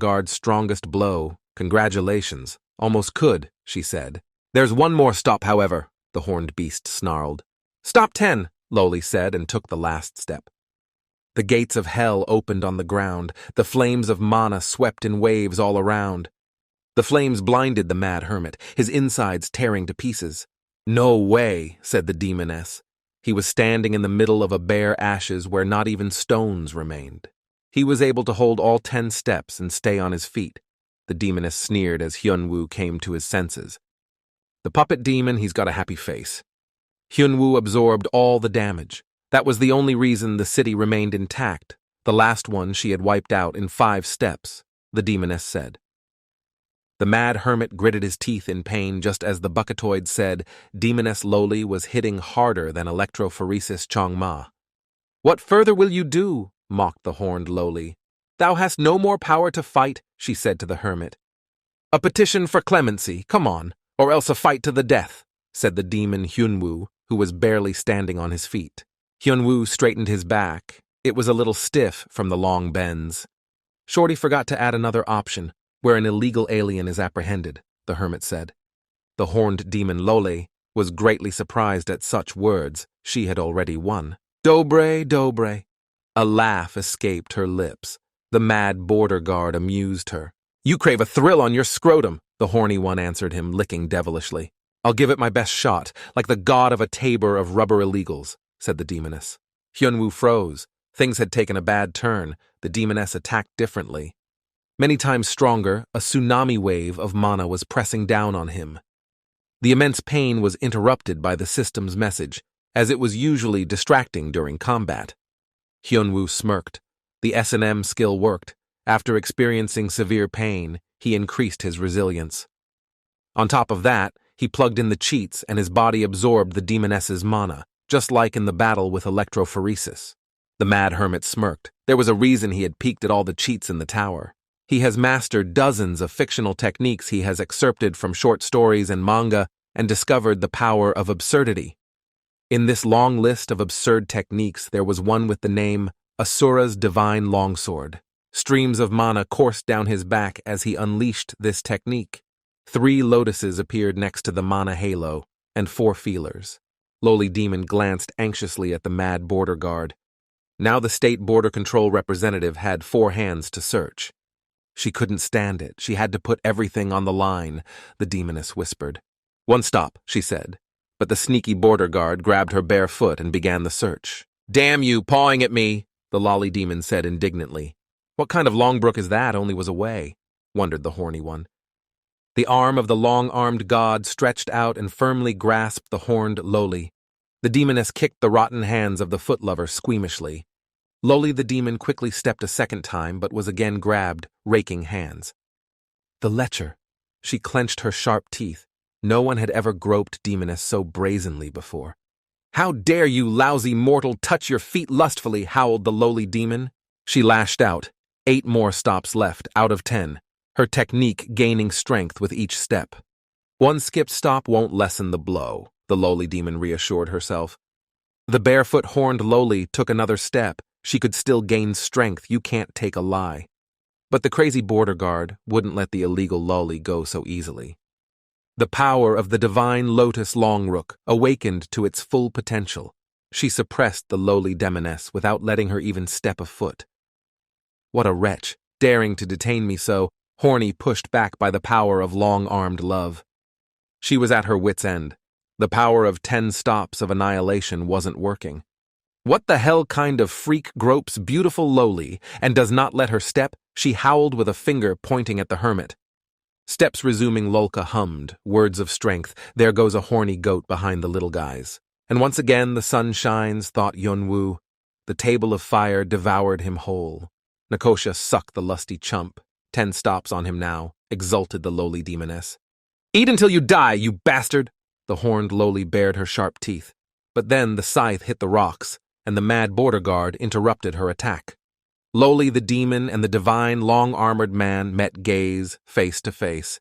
guard's strongest blow. Congratulations. Almost could, she said. There's one more stop, however, the horned beast snarled. Stop 10, Loli said and took the last step. The gates of hell opened on the ground. The flames of mana swept in waves all around. The flames blinded the mad hermit, his insides tearing to pieces. No way, said the demoness. He was standing in the middle of a bare ashes where not even stones remained. He was able to hold all 10 steps and stay on his feet. The demoness sneered as Hyunwoo came to his senses. The puppet demon, he's got a happy face. Hyunwoo absorbed all the damage. That was the only reason the city remained intact. The last one she had wiped out in 5 steps, the demoness said. The mad hermit gritted his teeth in pain just as the bucketoid said Demoness Loli was hitting harder than electrophoresis Changma. What further will you do? Mocked the horned Loli. Thou hast no more power to fight, she said to the hermit. A petition for clemency, come on, or else a fight to the death, said the demon Hyunwoo, who was barely standing on his feet. Hyunwoo straightened his back. It was a little stiff from the long bends. Shorty forgot to add another option, where an illegal alien is apprehended, the hermit said. The horned demon Loli was greatly surprised at such words. She had already won. Dobre, dobre. A laugh escaped her lips. The mad border guard amused her. You crave a thrill on your scrotum, the horny one answered him, licking devilishly. I'll give it my best shot, like the god of a tabor of rubber illegals, said the demoness. Hyunwoo froze. Things had taken a bad turn. The demoness attacked differently. Many times stronger, a tsunami wave of mana was pressing down on him. The immense pain was interrupted by the system's message, as it was usually distracting during combat. Hyunwoo smirked. The S&M skill worked. After experiencing severe pain, he increased his resilience. On top of that, he plugged in the cheats and his body absorbed the demoness's mana, just like in the battle with electrophoresis. The mad hermit smirked. There was a reason he had peeked at all the cheats in the tower. He has mastered dozens of fictional techniques he has excerpted from short stories and manga and discovered the power of absurdity. In this long list of absurd techniques, there was one with the name Asura's Divine Longsword. Streams of mana coursed down his back as he unleashed this technique. 3 lotuses appeared next to the mana halo, and 4 feelers. Loli Demon glanced anxiously at the mad border guard. Now the state border control representative had 4 hands to search. She couldn't stand it. She had to put everything on the line, the demoness whispered. One stop, she said, but the sneaky border guard grabbed her bare foot and began the search. Damn you, pawing at me, the lolly demon said indignantly. What kind of Longbrook is that only was away? Wondered the horny one. The arm of the long-armed god stretched out and firmly grasped the horned Loli. The demoness kicked the rotten hands of the footlover squeamishly. Loli the demon quickly stepped a second time but was again grabbed, raking hands. The lecher. She clenched her sharp teeth. No one had ever groped demoness so brazenly before. How dare you, lousy mortal, touch your feet lustfully, howled the lowly demon. She lashed out. 8 more stops left, out of 10, her technique gaining strength with each step. One skipped stop won't lessen the blow, the lowly demon reassured herself. The barefoot horned Loli took another step. She could still gain strength, you can't take a lie. But the crazy border guard wouldn't let the illegal Loli go so easily. The power of the divine Lotus Longrook awakened to its full potential. She suppressed the lowly demoness without letting her even step a foot. What a wretch, daring to detain me so, horny pushed back by the power of long-armed love. She was at her wit's end. The power of 10 stops of annihilation wasn't working. What the hell kind of freak gropes beautiful Loli and does not let her step? She howled with a finger pointing at the hermit. Steps resuming, Lolka hummed, words of strength. There goes a horny goat behind the little guys. And once again the sun shines, thought Hyunwoo. The table of fire devoured him whole. Nakosha sucked the lusty chump. 10 stops on him now, exulted the lowly demoness. Eat until you die, you bastard! The horned Loli bared her sharp teeth. But then the scythe hit the rocks, and the mad border guard interrupted her attack. Loli the demon and the divine long-armored man met gaze, face to face.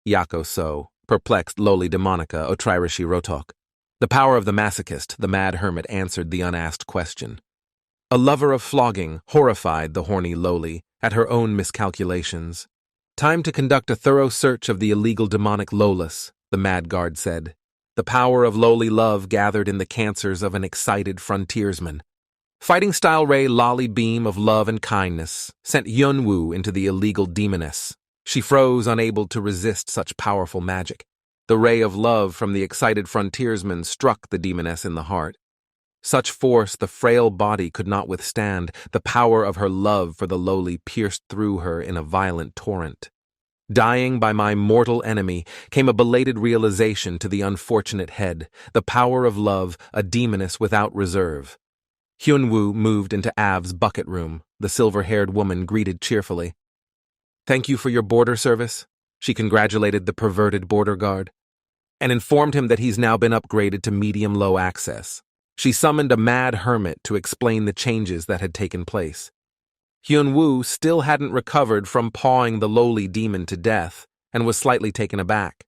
Yako so, perplexed Loli demonica otririshi rotok. The power of the masochist, the mad hermit answered the unasked question. A lover of flogging horrified the horny Loli at her own miscalculations. Time to conduct a thorough search of the illegal demonic Lolas, the mad guard said. The power of lowly love gathered in the cancers of an excited frontiersman. Fighting-style ray lolly beam of love and kindness sent Hyunwoo into the illegal demoness. She froze, unable to resist such powerful magic. The ray of love from the excited frontiersman struck the demoness in the heart. Such force the frail body could not withstand. The power of her love for the lowly pierced through her in a violent torrent. Dying by my mortal enemy came a belated realization to the unfortunate head. The power of love, a demoness without reserve. Hyunwoo moved into Av's bucket room. The silver-haired woman greeted cheerfully. "Thank you for your border service," she congratulated the perverted border guard, and informed him that he's now been upgraded to medium-low access. She summoned a mad hermit to explain the changes that had taken place. Hyunwoo still hadn't recovered from pawing the lowly demon to death and was slightly taken aback.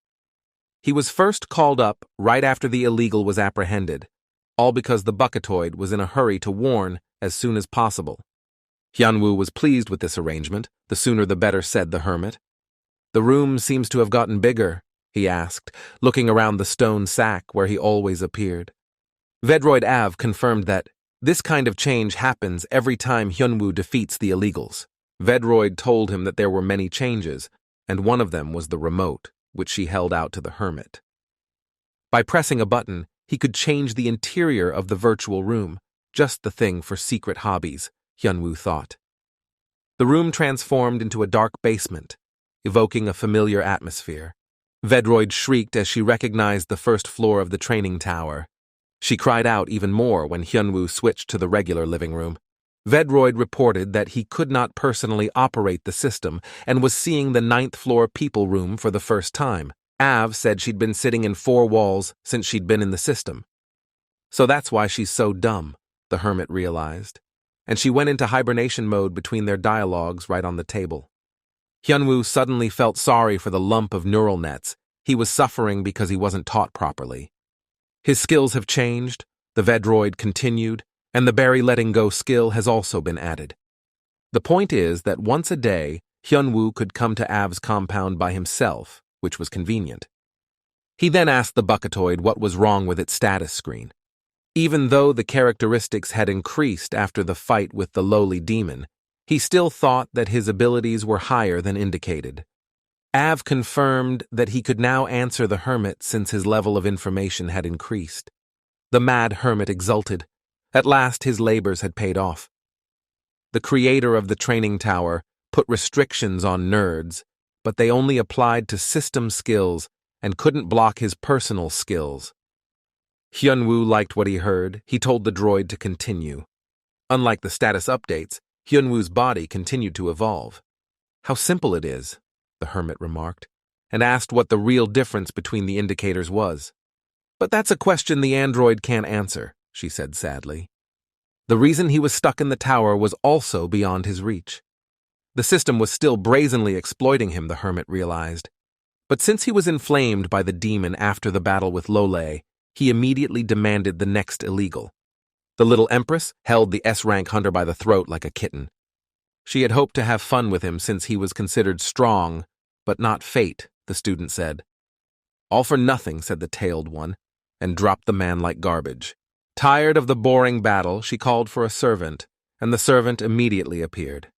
He was first called up right after the illegal was apprehended, all because the bucketoid was in a hurry to warn as soon as possible. Hyunwoo was pleased with this arrangement. The sooner the better, said the hermit. "The room seems to have gotten bigger," he asked, looking around the stone sack where he always appeared. Vedroid Av confirmed that this kind of change happens every time Hyunwoo defeats the illegals. Vedroid told him that there were many changes, and one of them was the remote, which she held out to the hermit. By pressing a button, he could change the interior of the virtual room, just the thing for secret hobbies, Hyunwoo thought. The room transformed into a dark basement, evoking a familiar atmosphere. Vedroid shrieked as she recognized the first floor of the training tower. She cried out even more when Hyunwoo switched to the regular living room. Vedroid reported that he could not personally operate the system and was seeing the 9th floor people room for the first time. Av said she'd been sitting in 4 walls since she'd been in the system. So that's why she's so dumb, the hermit realized, and she went into hibernation mode between their dialogues right on the table. Hyunwoo suddenly felt sorry for the lump of neural nets. He was suffering because he wasn't taught properly. His skills have changed, the Vedroid continued, and the berry letting go skill has also been added. The point is that once a day, Hyunwoo could come to Av's compound by himself, which was convenient. He then asked the bucketoid what was wrong with its status screen. Even though the characteristics had increased after the fight with the lowly demon, he still thought that his abilities were higher than indicated. Av confirmed that he could now answer the hermit since his level of information had increased. The mad hermit exulted. At last his labors had paid off. The creator of the training tower put restrictions on nerds, but they only applied to system skills and couldn't block his personal skills. Hyunwoo liked what he heard. He told the droid to continue. Unlike the status updates, Hyunwoo's body continued to evolve. "How simple it is," the hermit remarked, and asked what the real difference between the indicators was. "But that's a question the android can't answer," she said sadly. The reason he was stuck in the tower was also beyond his reach. The system was still brazenly exploiting him, the hermit realized. But since he was inflamed by the demon after the battle with Lole, he immediately demanded the next illegal. The little empress held the S-rank hunter by the throat like a kitten. She had hoped to have fun with him since he was considered strong, but not fate, the student said. "All for nothing," said the tailed one, and dropped the man like garbage. Tired of the boring battle, she called for a servant, and the servant immediately appeared.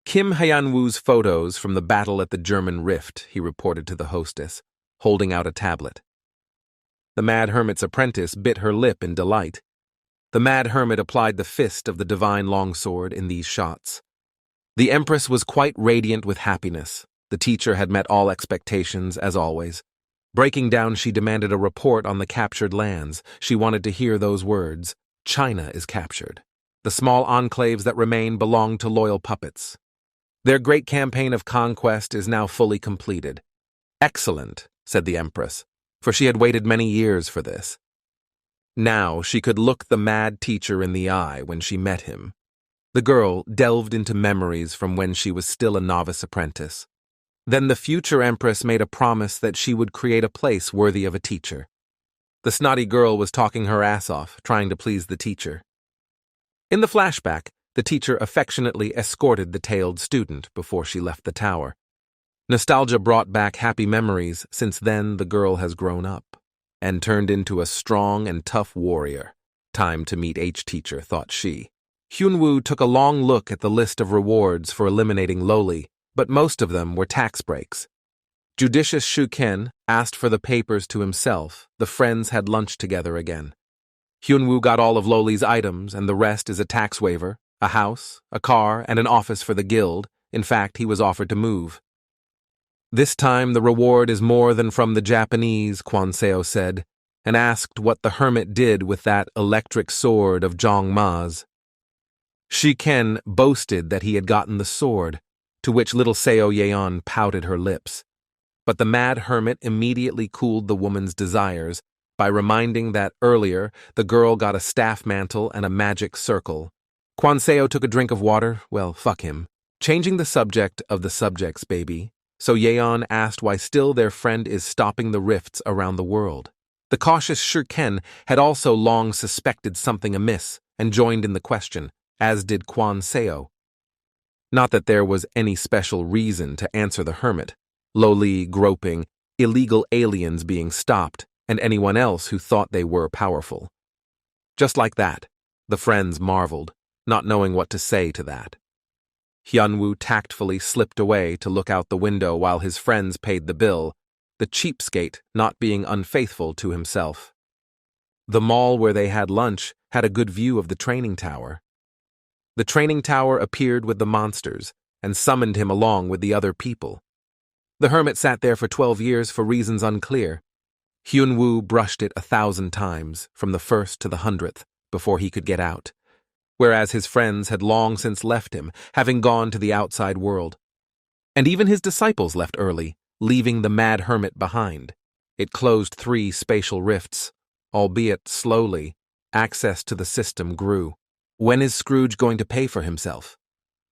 "Kim Hyunwoo's photos from the battle at the German Rift," he reported to the hostess, holding out a tablet. The mad hermit's apprentice bit her lip in delight. The mad hermit applied the fist of the divine longsword in these shots. The empress was quite radiant with happiness. The teacher had met all expectations, as always. Breaking down, she demanded a report on the captured lands. She wanted to hear those words, "China is captured. The small enclaves that remain belong to loyal puppets. Their great campaign of conquest is now fully completed." "Excellent," said the empress, for she had waited many years for this. Now she could look the mad teacher in the eye when she met him. The girl delved into memories from when she was still a novice apprentice. Then the future empress made a promise that she would create a place worthy of a teacher. The snotty girl was talking her ass off, trying to please the teacher. In the flashback, The teacher affectionately escorted the tailed student before she left the tower. Nostalgia brought back happy memories. Since then, the girl has grown up and turned into a strong and tough warrior. Time to meet H-teacher, thought she. Hyunwoo took a long look at the list of rewards for eliminating Loli, but most of them were tax breaks. Judicious Shuken asked for the papers to himself. The friends had lunch together again. Hyunwoo got all of Loli's items, and the rest is a tax waiver, a house, a car, and an office for the guild. In fact, he was offered to move. This time the reward is more than from the Japanese, Kwanseo said, and asked what the hermit did with that electric sword of Zhang Ma's. Shiken boasted that he had gotten the sword, to which little Seo Yeon pouted her lips. But the mad hermit immediately cooled the woman's desires by reminding that earlier the girl got a staff mantle and a magic circle. Kwanseo took a drink of water. Well, fuck him. Changing the subject of the subject's baby, so Yeon asked why still their friend is stopping the rifts around the world. The cautious Shurken had also long suspected something amiss and joined in the question, as did Kwanseo. Not that there was any special reason to answer the hermit. Lowly groping, illegal aliens being stopped, and anyone else who thought they were powerful. Just like that, the friends marveled, not knowing what to say to that. Hyunwoo tactfully slipped away to look out the window while his friends paid the bill, the cheapskate not being unfaithful to himself. The mall where they had lunch had a good view of the training tower. The training tower appeared with the monsters and summoned him along with the other people. The hermit sat there for 12 years for reasons unclear. Hyunwoo brushed it 1,000 times, from the 1st to the 100th, before he could get out, whereas his friends had long since left him, having gone to the outside world. And even his disciples left early, leaving the mad hermit behind. It closed 3 spatial rifts. Albeit slowly, access to the system grew. When is Scrooge going to pay for himself?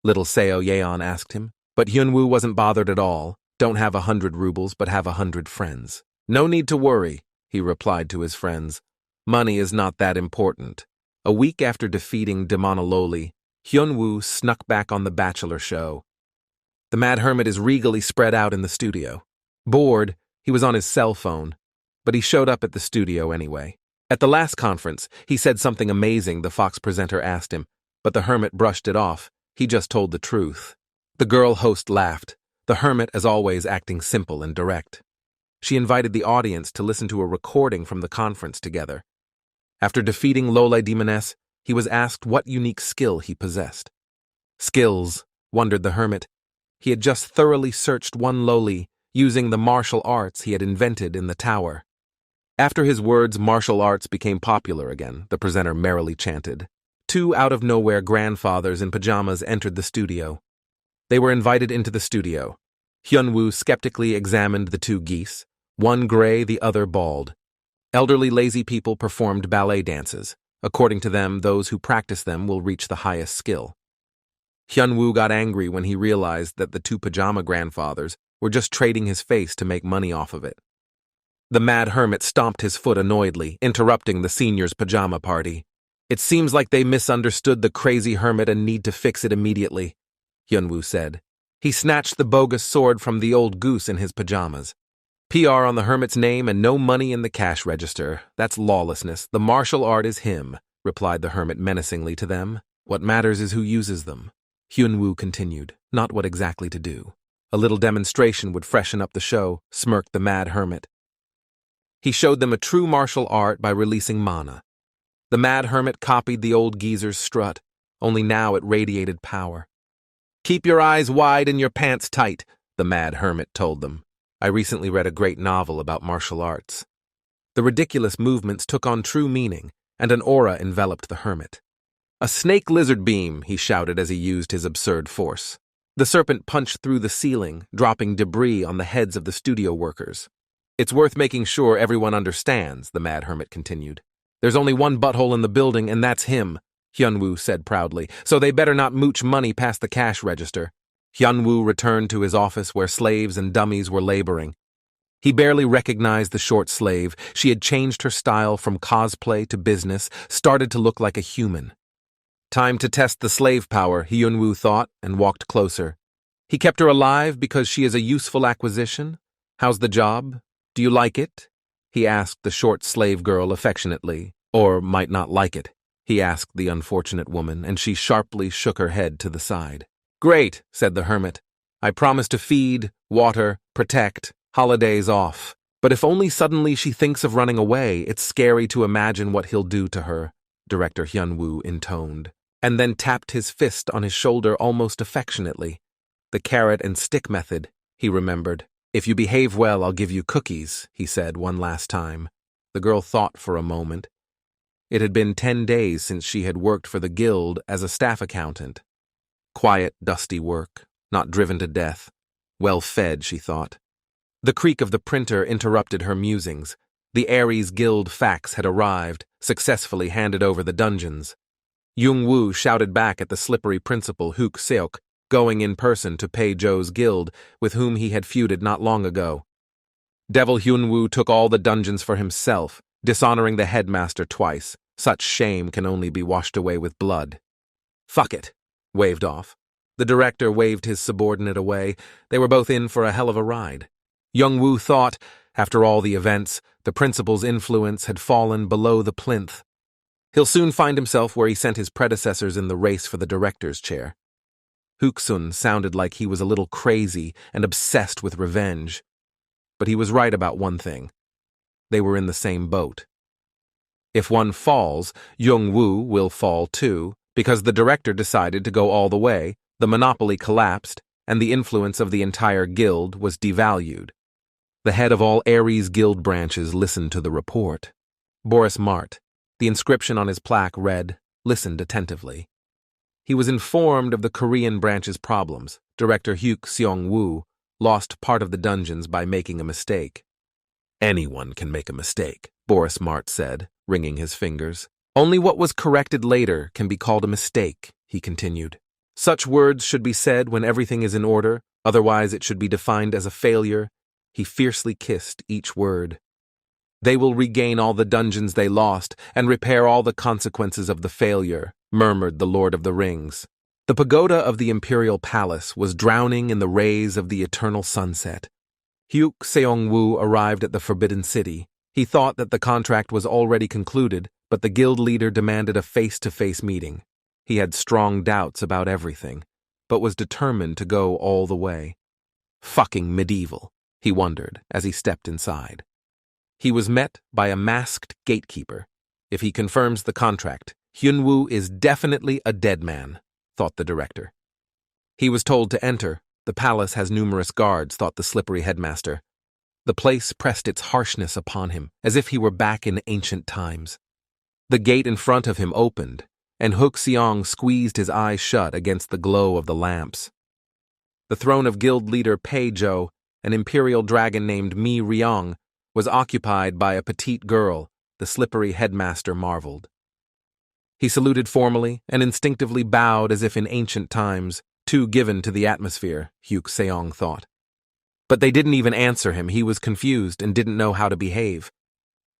Little Seo Yeon asked him, but Hyunwoo wasn't bothered at all. Don't have 100 rubles, but have 100 friends. No need to worry, he replied to his friends. Money is not that important. A week after defeating Demonololi, Hyunwoo snuck back on The Bachelor show. The mad hermit is regally spread out in the studio. Bored, he was on his cell phone, but he showed up at the studio anyway. At the last conference, he said something amazing the Fox presenter asked him, but the hermit brushed it off. He just told the truth. The girl host laughed, the hermit as always acting simple and direct. She invited the audience to listen to a recording from the conference together. After defeating Lola Demoness, he was asked what unique skill he possessed. Skills, wondered the hermit. He had just thoroughly searched one Loli, using the martial arts he had invented in the tower. After his words, martial arts became popular again, the presenter merrily chanted. 2 out-of-nowhere grandfathers in pajamas entered the studio. They were invited into the studio. Hyunwoo skeptically examined the 2 geese, one gray, the other bald. Elderly lazy people performed ballet dances. According to them, those who practice them will reach the highest skill. Hyunwoo got angry when he realized that the 2 pajama grandfathers were just trading his face to make money off of it. The mad hermit stomped his foot annoyedly, interrupting the seniors' pajama party. It seems like they misunderstood the crazy hermit and need to fix it immediately, Hyunwoo said. He snatched the bogus sword from the old goose in his pajamas. PR on the hermit's name and no money in the cash register. That's lawlessness. The martial art is him, replied the hermit menacingly to them. What matters is who uses them. Hyunwoo continued, not what exactly to do. A little demonstration would freshen up the show, smirked the mad hermit. He showed them a true martial art by releasing mana. The mad hermit copied the old geezer's strut, only now it radiated power. Keep your eyes wide and your pants tight, the mad hermit told them. I recently read a great novel about martial arts. The ridiculous movements took on true meaning, and an aura enveloped the hermit. A snake lizard beam, he shouted as he used his absurd force. The serpent punched through the ceiling, dropping debris on the heads of the studio workers. It's worth making sure everyone understands, the mad hermit continued. There's only one butthole in the building, and that's him, Hyunwoo said proudly, so they better not mooch money past the cash register. Hyunwoo returned to his office where slaves and dummies were laboring. He barely recognized the short slave. She had changed her style from cosplay to business, started to look like a human. Time to test the slave power, Hyunwoo thought, and walked closer. He kept her alive because she is a useful acquisition? How's the job? Do you like it? He asked the short slave girl affectionately. Or might not like it, he asked the unfortunate woman, and she sharply shook her head to the side. Great, said the hermit. I promise to feed, water, protect, holidays off. But if only suddenly she thinks of running away, it's scary to imagine what he'll do to her, Director Hyunwoo intoned, and then tapped his fist on his shoulder almost affectionately. The carrot and stick method, he remembered. If you behave well, I'll give you cookies, he said one last time. The girl thought for a moment. It had been 10 days since she had worked for the guild as a staff accountant. Quiet, dusty work, not driven to death. Well fed, she thought. The creak of the printer interrupted her musings. The Ares Guild fax had arrived, successfully handed over the dungeons. Jung-woo shouted back at the slippery principal Hook Seok, going in person to pay Joe's guild, with whom he had feuded not long ago. Devil Hyunwoo took all the dungeons for himself, dishonoring the headmaster twice. Such shame can only be washed away with blood. Fuck it, waved off. The director waved his subordinate away. They were both in for a hell of a ride. Jung-woo thought, after all the events, the principal's influence had fallen below the plinth. He'll soon find himself where he sent his predecessors in the race for the director's chair. Hook-sun sounded like he was a little crazy and obsessed with revenge. But he was right about one thing. They were in the same boat. If one falls, Jung-woo will fall too, because the director decided to go all the way, the monopoly collapsed, and the influence of the entire guild was devalued. The head of all Ares Guild branches listened to the report. Boris Mart. The inscription on his plaque read, listened attentively. He was informed of the Korean branch's problems. Director Hyuk Seong-woo lost part of the dungeons by making a mistake. Anyone can make a mistake, Boris Mart said, wringing his fingers. Only what was corrected later can be called a mistake, he continued. Such words should be said when everything is in order, otherwise it should be defined as a failure. He fiercely kissed each word. They will regain all the dungeons they lost and repair all the consequences of the failure, murmured the Lord of the Rings. The pagoda of the imperial palace was drowning in the rays of the eternal sunset. Hyuk Seong-woo arrived at the Forbidden City. He thought that the contract was already concluded, but the guild leader demanded a face-to-face meeting. He had strong doubts about everything, but was determined to go all the way. Fucking medieval, he wondered as he stepped inside. He was met by a masked gatekeeper. If he confirms the contract, Hyunwoo is definitely a dead man, thought the director. He was told to enter. The palace has numerous guards, thought the slippery headmaster. The place pressed its harshness upon him, as if he were back in ancient times. The gate in front of him opened, and Hook Seong squeezed his eyes shut against the glow of the lamps. The throne of guild leader Pei-jo, an imperial dragon named Mi Ryong, was occupied by a petite girl, the slippery headmaster marveled. He saluted formally and instinctively bowed as if in ancient times, too given to the atmosphere, Hyuk Seong thought. But they didn't even answer him. He was confused and didn't know how to behave.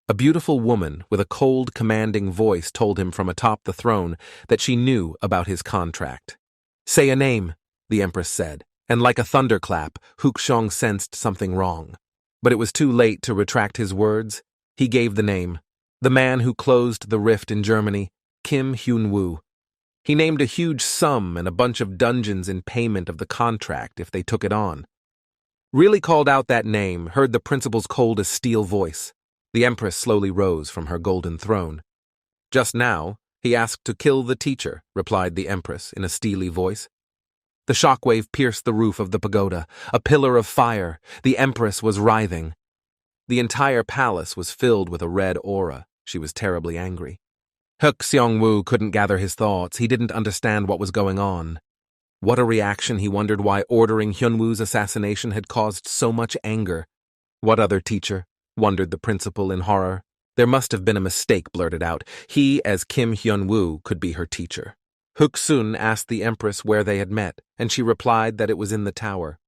A beautiful woman with a cold, commanding voice told him from atop the throne that she knew about his contract. Say a name, the Empress said, and like a thunderclap, Hook Seong sensed something wrong. But it was too late to retract his words. He gave the name. The man who closed the rift in Germany, Kim Hyun-woo. He named a huge sum and a bunch of dungeons in payment of the contract if they took it on. Really called out that name, heard the principal's cold as steel voice. The Empress slowly rose from her golden throne. Just now, he asked to kill the teacher, replied the Empress in a steely voice. The shockwave pierced the roof of the pagoda, a pillar of fire. The Empress was writhing. The entire palace was filled with a red aura. She was terribly angry. Hook Seong-woo couldn't gather his thoughts. He didn't understand what was going on. What a reaction, he wondered why ordering Hyunwoo's assassination had caused so much anger. What other teacher? Wondered the principal in horror. There must have been a mistake, blurted out. He, as Kim Hyun-woo, could be her teacher. Hook-sun asked the Empress where they had met, and she replied that it was in the tower.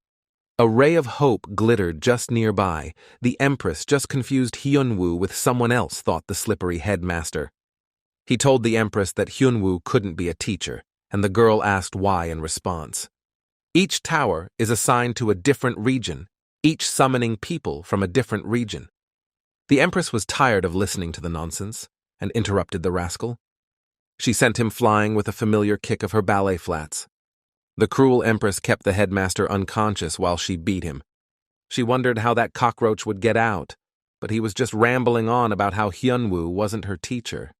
A ray of hope glittered just nearby. The Empress just confused Hyunwoo with someone else, thought the slippery headmaster. He told the Empress that Hyunwoo couldn't be a teacher, and the girl asked why in response. Each tower is assigned to a different region, each summoning people from a different region. The Empress was tired of listening to the nonsense, and interrupted the rascal. She sent him flying with a familiar kick of her ballet flats. The cruel Empress kept the headmaster unconscious while she beat him. She wondered how that cockroach would get out, but he was just rambling on about how Hyunwoo wasn't her teacher.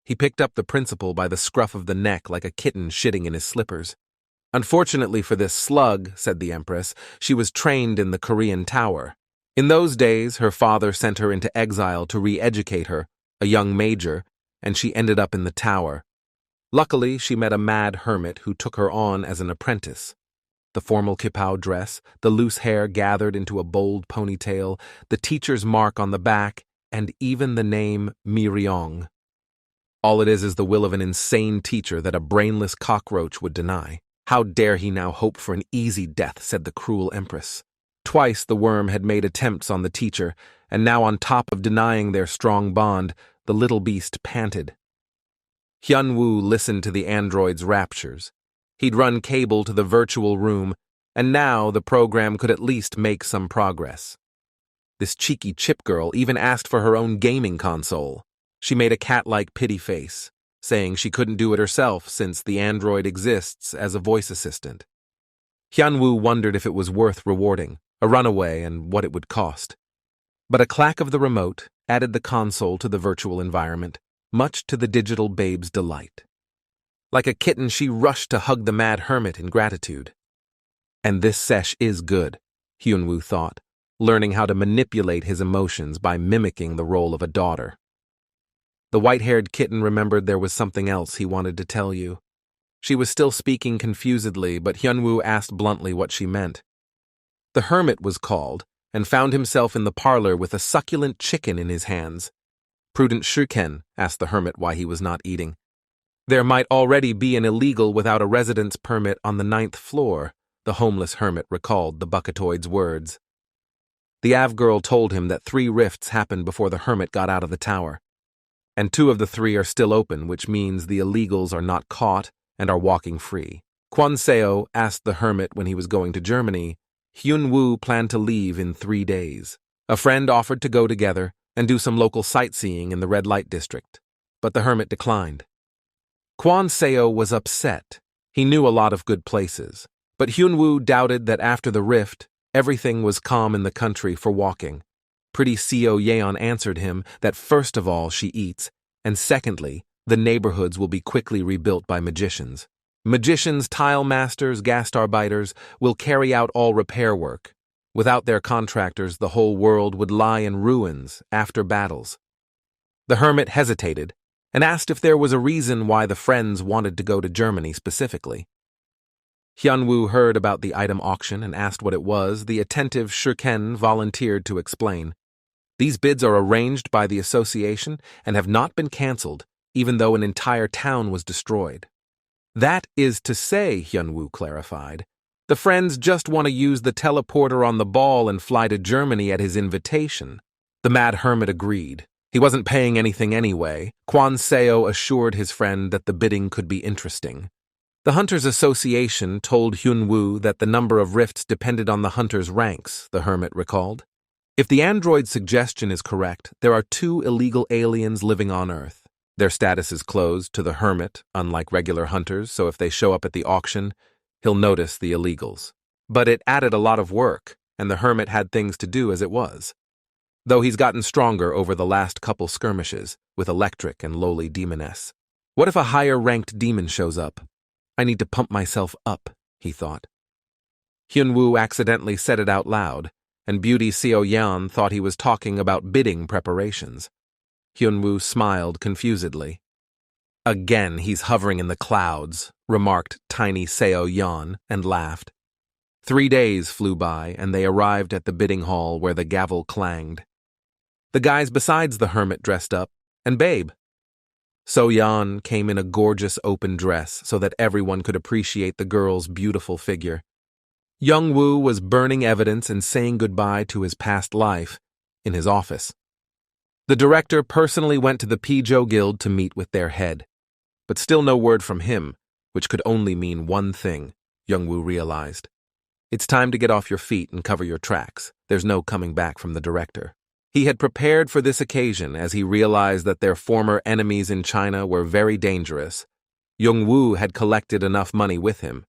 He picked up the principal by the scruff of the neck like a kitten shitting in his slippers. Unfortunately for this slug, said the Empress, she was trained in the Korean Tower. In those days, her father sent her into exile to re-educate her, a young major, and she ended up in the tower. Luckily, she met a mad hermit who took her on as an apprentice. The formal kipao dress, the loose hair gathered into a bold ponytail, the teacher's mark on the back, and even the name Miryong. All it is the will of an insane teacher that a brainless cockroach would deny. How dare he now hope for an easy death, said the cruel Empress. Twice the worm had made attempts on the teacher, and now on top of denying their strong bond, the little beast panted. Hyunwoo listened to the android's raptures. He'd run cable to the virtual room, and now the program could at least make some progress. This cheeky chip girl even asked for her own gaming console. She made a cat-like pity face, saying she couldn't do it herself since the android exists as a voice assistant. Hyunwoo wondered if it was worth rewarding, a runaway and what it would cost. But a clack of the remote added the console to the virtual environment, much to the digital babe's delight. Like a kitten, she rushed to hug the mad hermit in gratitude. And this sesh is good, Hyunwoo thought, learning how to manipulate his emotions by mimicking the role of a daughter. The white-haired kitten remembered there was something else he wanted to tell you. She was still speaking confusedly, but Hyunwoo asked bluntly what she meant. The hermit was called, and found himself in the parlor with a succulent chicken in his hands. Prudent Shuken asked the hermit why he was not eating. There might already be an illegal without a residence permit on the 9th floor, the homeless hermit recalled the bucketoid's words. The Av-girl told him that 3 rifts happened before the hermit got out of the tower, and 2 of the 3 are still open, which means the illegals are not caught and are walking free. Kwanseo asked the hermit when he was going to Germany. Hyunwoo planned to leave in 3 days. A friend offered to go together and do some local sightseeing in the red light district, but the hermit declined. Kwanseo was upset. He knew a lot of good places, but Hyunwoo doubted that after the rift, everything was calm in the country for walking. Pretty Seo Yeon answered him that first of all she eats, and secondly, the neighborhoods will be quickly rebuilt by magicians. Magicians, tile masters, gastarbeiters will carry out all repair work. Without their contractors, the whole world would lie in ruins after battles. The hermit hesitated and asked if there was a reason why the friends wanted to go to Germany specifically. Hyunwoo heard about the item auction and asked what it was. The attentive Shuken volunteered to explain. These bids are arranged by the association and have not been cancelled, even though an entire town was destroyed. That is to say, Hyunwoo clarified, the friends just want to use the teleporter on the ball and fly to Germany at his invitation. The mad hermit agreed. He wasn't paying anything anyway. Kwanseo assured his friend that the bidding could be interesting. The Hunters Association told Hyunwoo that the number of rifts depended on the hunter's ranks, the hermit recalled. If the android's suggestion is correct, there are 2 illegal aliens living on Earth. Their status is closed to the hermit, unlike regular hunters, so if they show up at the auction, he'll notice the illegals. But it added a lot of work, and the hermit had things to do as it was. Though he's gotten stronger over the last couple skirmishes, with electric and lowly demoness. What if a higher-ranked demon shows up? I need to pump myself up, he thought. Hyunwoo accidentally said it out loud, and Beauty Seo Yeon thought he was talking about bidding preparations. Hyunwoo smiled confusedly. Again, he's hovering in the clouds, remarked tiny Seo Yeon, and laughed. 3 days flew by, and they arrived at the bidding hall where the gavel clanged. The guys besides the hermit dressed up, and Babe. So-yeon came in a gorgeous open dress so that everyone could appreciate the girl's beautiful figure. Young-woo was burning evidence and saying goodbye to his past life in his office. The director personally went to the Pijo Guild to meet with their head. But still no word from him, which could only mean one thing, Youngwoo realized. It's time to get off your feet and cover your tracks. There's no coming back from the director. He had prepared for this occasion as he realized that their former enemies in China were very dangerous. Youngwoo had collected enough money with him.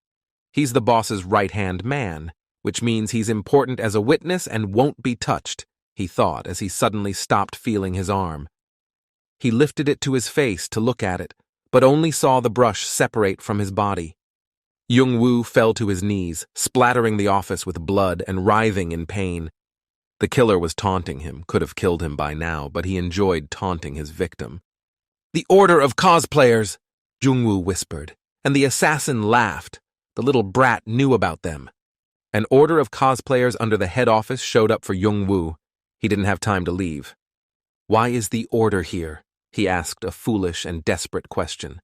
He's the boss's right-hand man, which means he's important as a witness and won't be touched, he thought as he suddenly stopped feeling his arm. He lifted it to his face to look at it, but only saw the brush separate from his body. Youngwoo fell to his knees, splattering the office with blood and writhing in pain. The killer was taunting him, could have killed him by now, but he enjoyed taunting his victim. "The order of cosplayers," Youngwoo whispered, and the assassin laughed. The little brat knew about them. An order of cosplayers under the head office showed up for Youngwoo. He didn't have time to leave. "Why is the order here?" he asked a foolish and desperate question.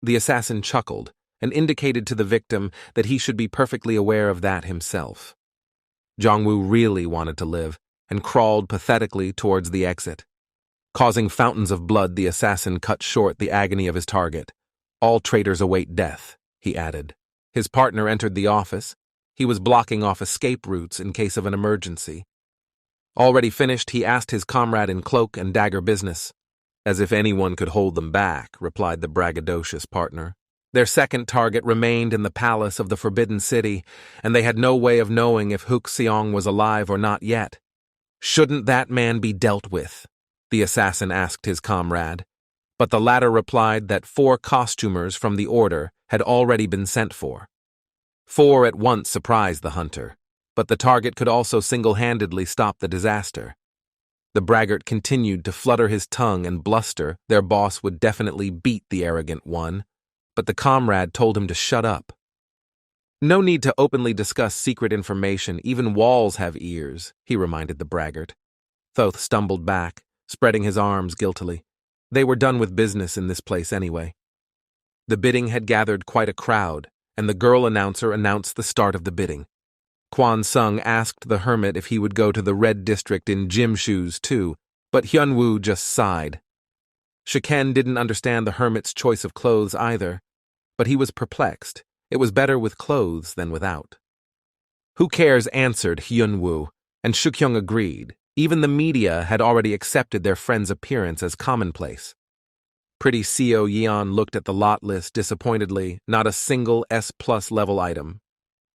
The assassin chuckled and indicated to the victim that he should be perfectly aware of that himself. Jongwoo really wanted to live and crawled pathetically towards the exit. Causing fountains of blood, the assassin cut short the agony of his target. "All traitors await death," he added. His partner entered the office. He was blocking off escape routes in case of an emergency. Already finished, he asked his comrade in cloak and dagger business. "As if anyone could hold them back," replied the braggadocious partner. Their second target remained in the palace of the Forbidden City, and they had no way of knowing if Hook Seong was alive or not yet. "Shouldn't that man be dealt with?" the assassin asked his comrade. But the latter replied that 4 costumers from the order had already been sent for. 4 at once surprised the hunter, but the target could also single-handedly stop the disaster. The braggart continued to flutter his tongue and bluster their boss would definitely beat the arrogant one, but the comrade told him to shut up. "No need to openly discuss secret information, even walls have ears," he reminded the braggart. Thoth stumbled back, spreading his arms guiltily. They were done with business in this place anyway. The bidding had gathered quite a crowd, and the girl announcer announced the start of the bidding. Kwan Sung asked the hermit if he would go to the red district in gym shoes too, but Hyunwoo just sighed. Shiken didn't understand the hermit's choice of clothes either, but he was perplexed. It was better with clothes than without. "Who cares?" answered Hyunwoo, and Shukhyung agreed. Even the media had already accepted their friend's appearance as commonplace. Pretty Seo Yeon looked at the lot list disappointedly, not a single S+ level item.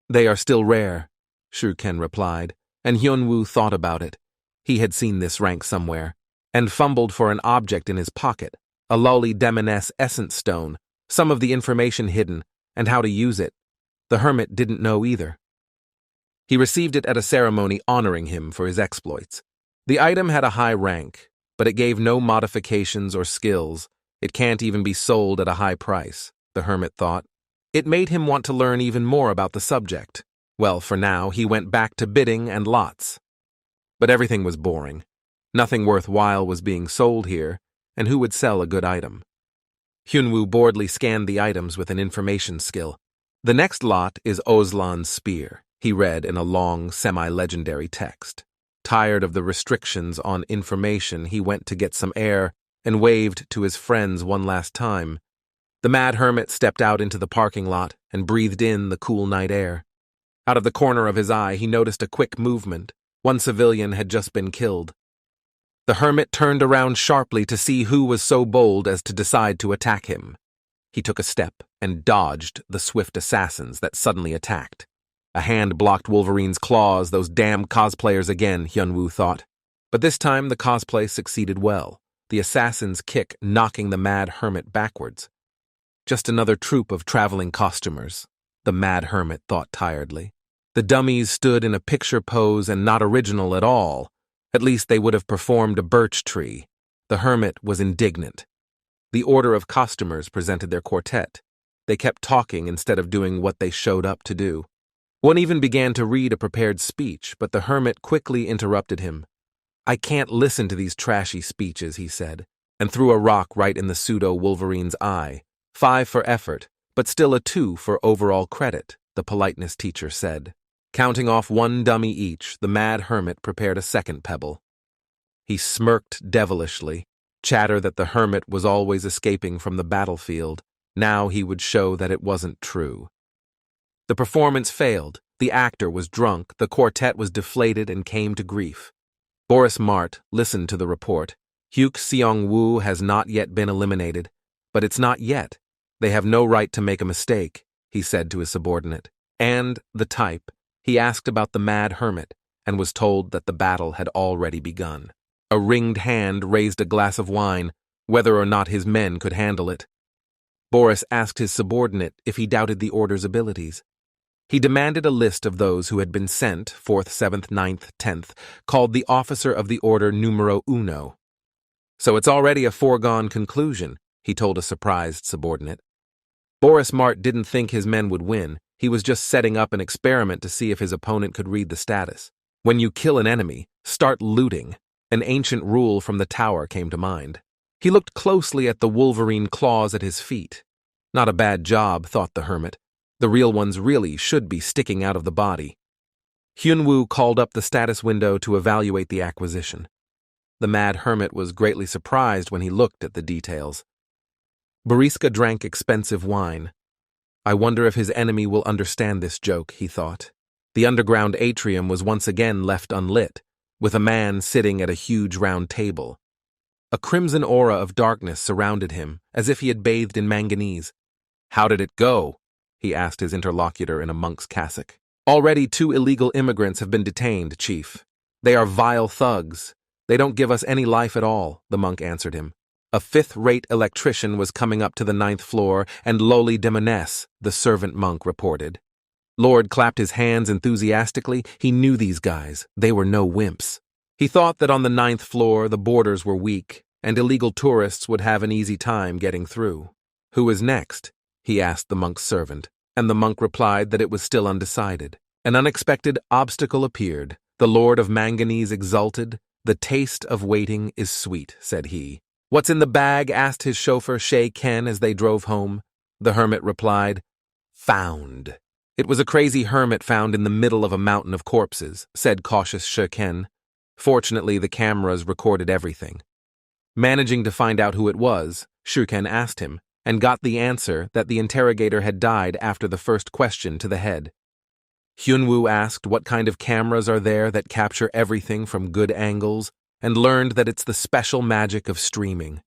"They are still rare," Shuken replied, and Hyunwoo thought about it. He had seen this rank somewhere, and fumbled for an object in his pocket, a lowly demoness essence stone, some of the information hidden, and how to use it. The hermit didn't know either. He received it at a ceremony honoring him for his exploits. The item had a high rank, but it gave no modifications or skills. It can't even be sold at a high price, the hermit thought. It made him want to learn even more about the subject. Well, for now, he went back to bidding and lots. But everything was boring. Nothing worthwhile was being sold here, and who would sell a good item? Hyunwoo boredly scanned the items with an information skill. "The next lot is Ozlan's spear," he read in a long, semi-legendary text. Tired of the restrictions on information, he went to get some air and waved to his friends one last time. The mad hermit stepped out into the parking lot and breathed in the cool night air. Out of the corner of his eye, he noticed a quick movement. One civilian had just been killed. The hermit turned around sharply to see who was so bold as to decide to attack him. He took a step and dodged the swift assassins that suddenly attacked. A hand blocked Wolverine's claws, those damn cosplayers again, Hyunwoo thought. But this time the cosplay succeeded well, the assassin's kick knocking the mad hermit backwards. Just another troop of traveling costumers, the mad hermit thought tiredly. The dummies stood in a picture pose and not original at all. At least they would have performed a birch tree. The hermit was indignant. The order of costumers presented their quartet. They kept talking instead of doing what they showed up to do. One even began to read a prepared speech, but the hermit quickly interrupted him. "I can't listen to these trashy speeches," he said, and threw a rock right in the pseudo-Wolverine's eye. 5 for effort, but still a 2 for overall credit, the politeness teacher said. Counting off 1 dummy each, the mad hermit prepared a second pebble. He smirked devilishly, chatter that the hermit was always escaping from the battlefield. Now he would show that it wasn't true. The performance failed. The actor was drunk, the quartet was deflated and came to grief. Boris Mart listened to the report. Hyuk Seong-woo has not yet been eliminated, but it's not yet. They have no right to make a mistake, he said to his subordinate. And the type. He asked about the mad hermit and was told that the battle had already begun. A ringed hand raised a glass of wine, whether or not his men could handle it. Boris asked his subordinate if he doubted the order's abilities. He demanded a list of those who had been sent, 4th, 7th, 9th, 10th, called the officer of the order numero uno. So it's already a foregone conclusion, he told a surprised subordinate. Boris Mart didn't think his men would win. He was just setting up an experiment to see if his opponent could read the status. When you kill an enemy, start looting. An ancient rule from the tower came to mind. He looked closely at the wolverine claws at his feet. Not a bad job, thought the hermit. The real ones really should be sticking out of the body. Hyunwoo called up the status window to evaluate the acquisition. The mad hermit was greatly surprised when he looked at the details. Boriska drank expensive wine. I wonder if his enemy will understand this joke, he thought. The underground atrium was once again left unlit, with a man sitting at a huge round table. A crimson aura of darkness surrounded him, as if he had bathed in manganese. How did it go? He asked his interlocutor in a monk's cassock. Already 2 illegal immigrants have been detained, Chief. They are vile thugs. They don't give us any life at all, the monk answered him. A 5th-rate electrician was coming up to the 9th floor, and lowly demoness, the servant monk reported. Lord clapped his hands enthusiastically. He knew these guys. They were no wimps. He thought that on the 9th floor the borders were weak, and illegal tourists would have an easy time getting through. Who is next? He asked the monk's servant, and the monk replied that it was still undecided. An unexpected obstacle appeared. The Lord of Manganese exulted. The taste of waiting is sweet, said he. What's in the bag? Asked his chauffeur Shay Ken as they drove home. The hermit replied, Found. It was a crazy hermit found in the middle of a mountain of corpses, said cautious Shay Ken. Fortunately, the cameras recorded everything. Managing to find out who it was, Shay Ken asked him, and got the answer that the interrogator had died after the first question to the head. Hyunwoo asked what kind of cameras are there that capture everything from good angles, and learned that it's the special magic of streaming.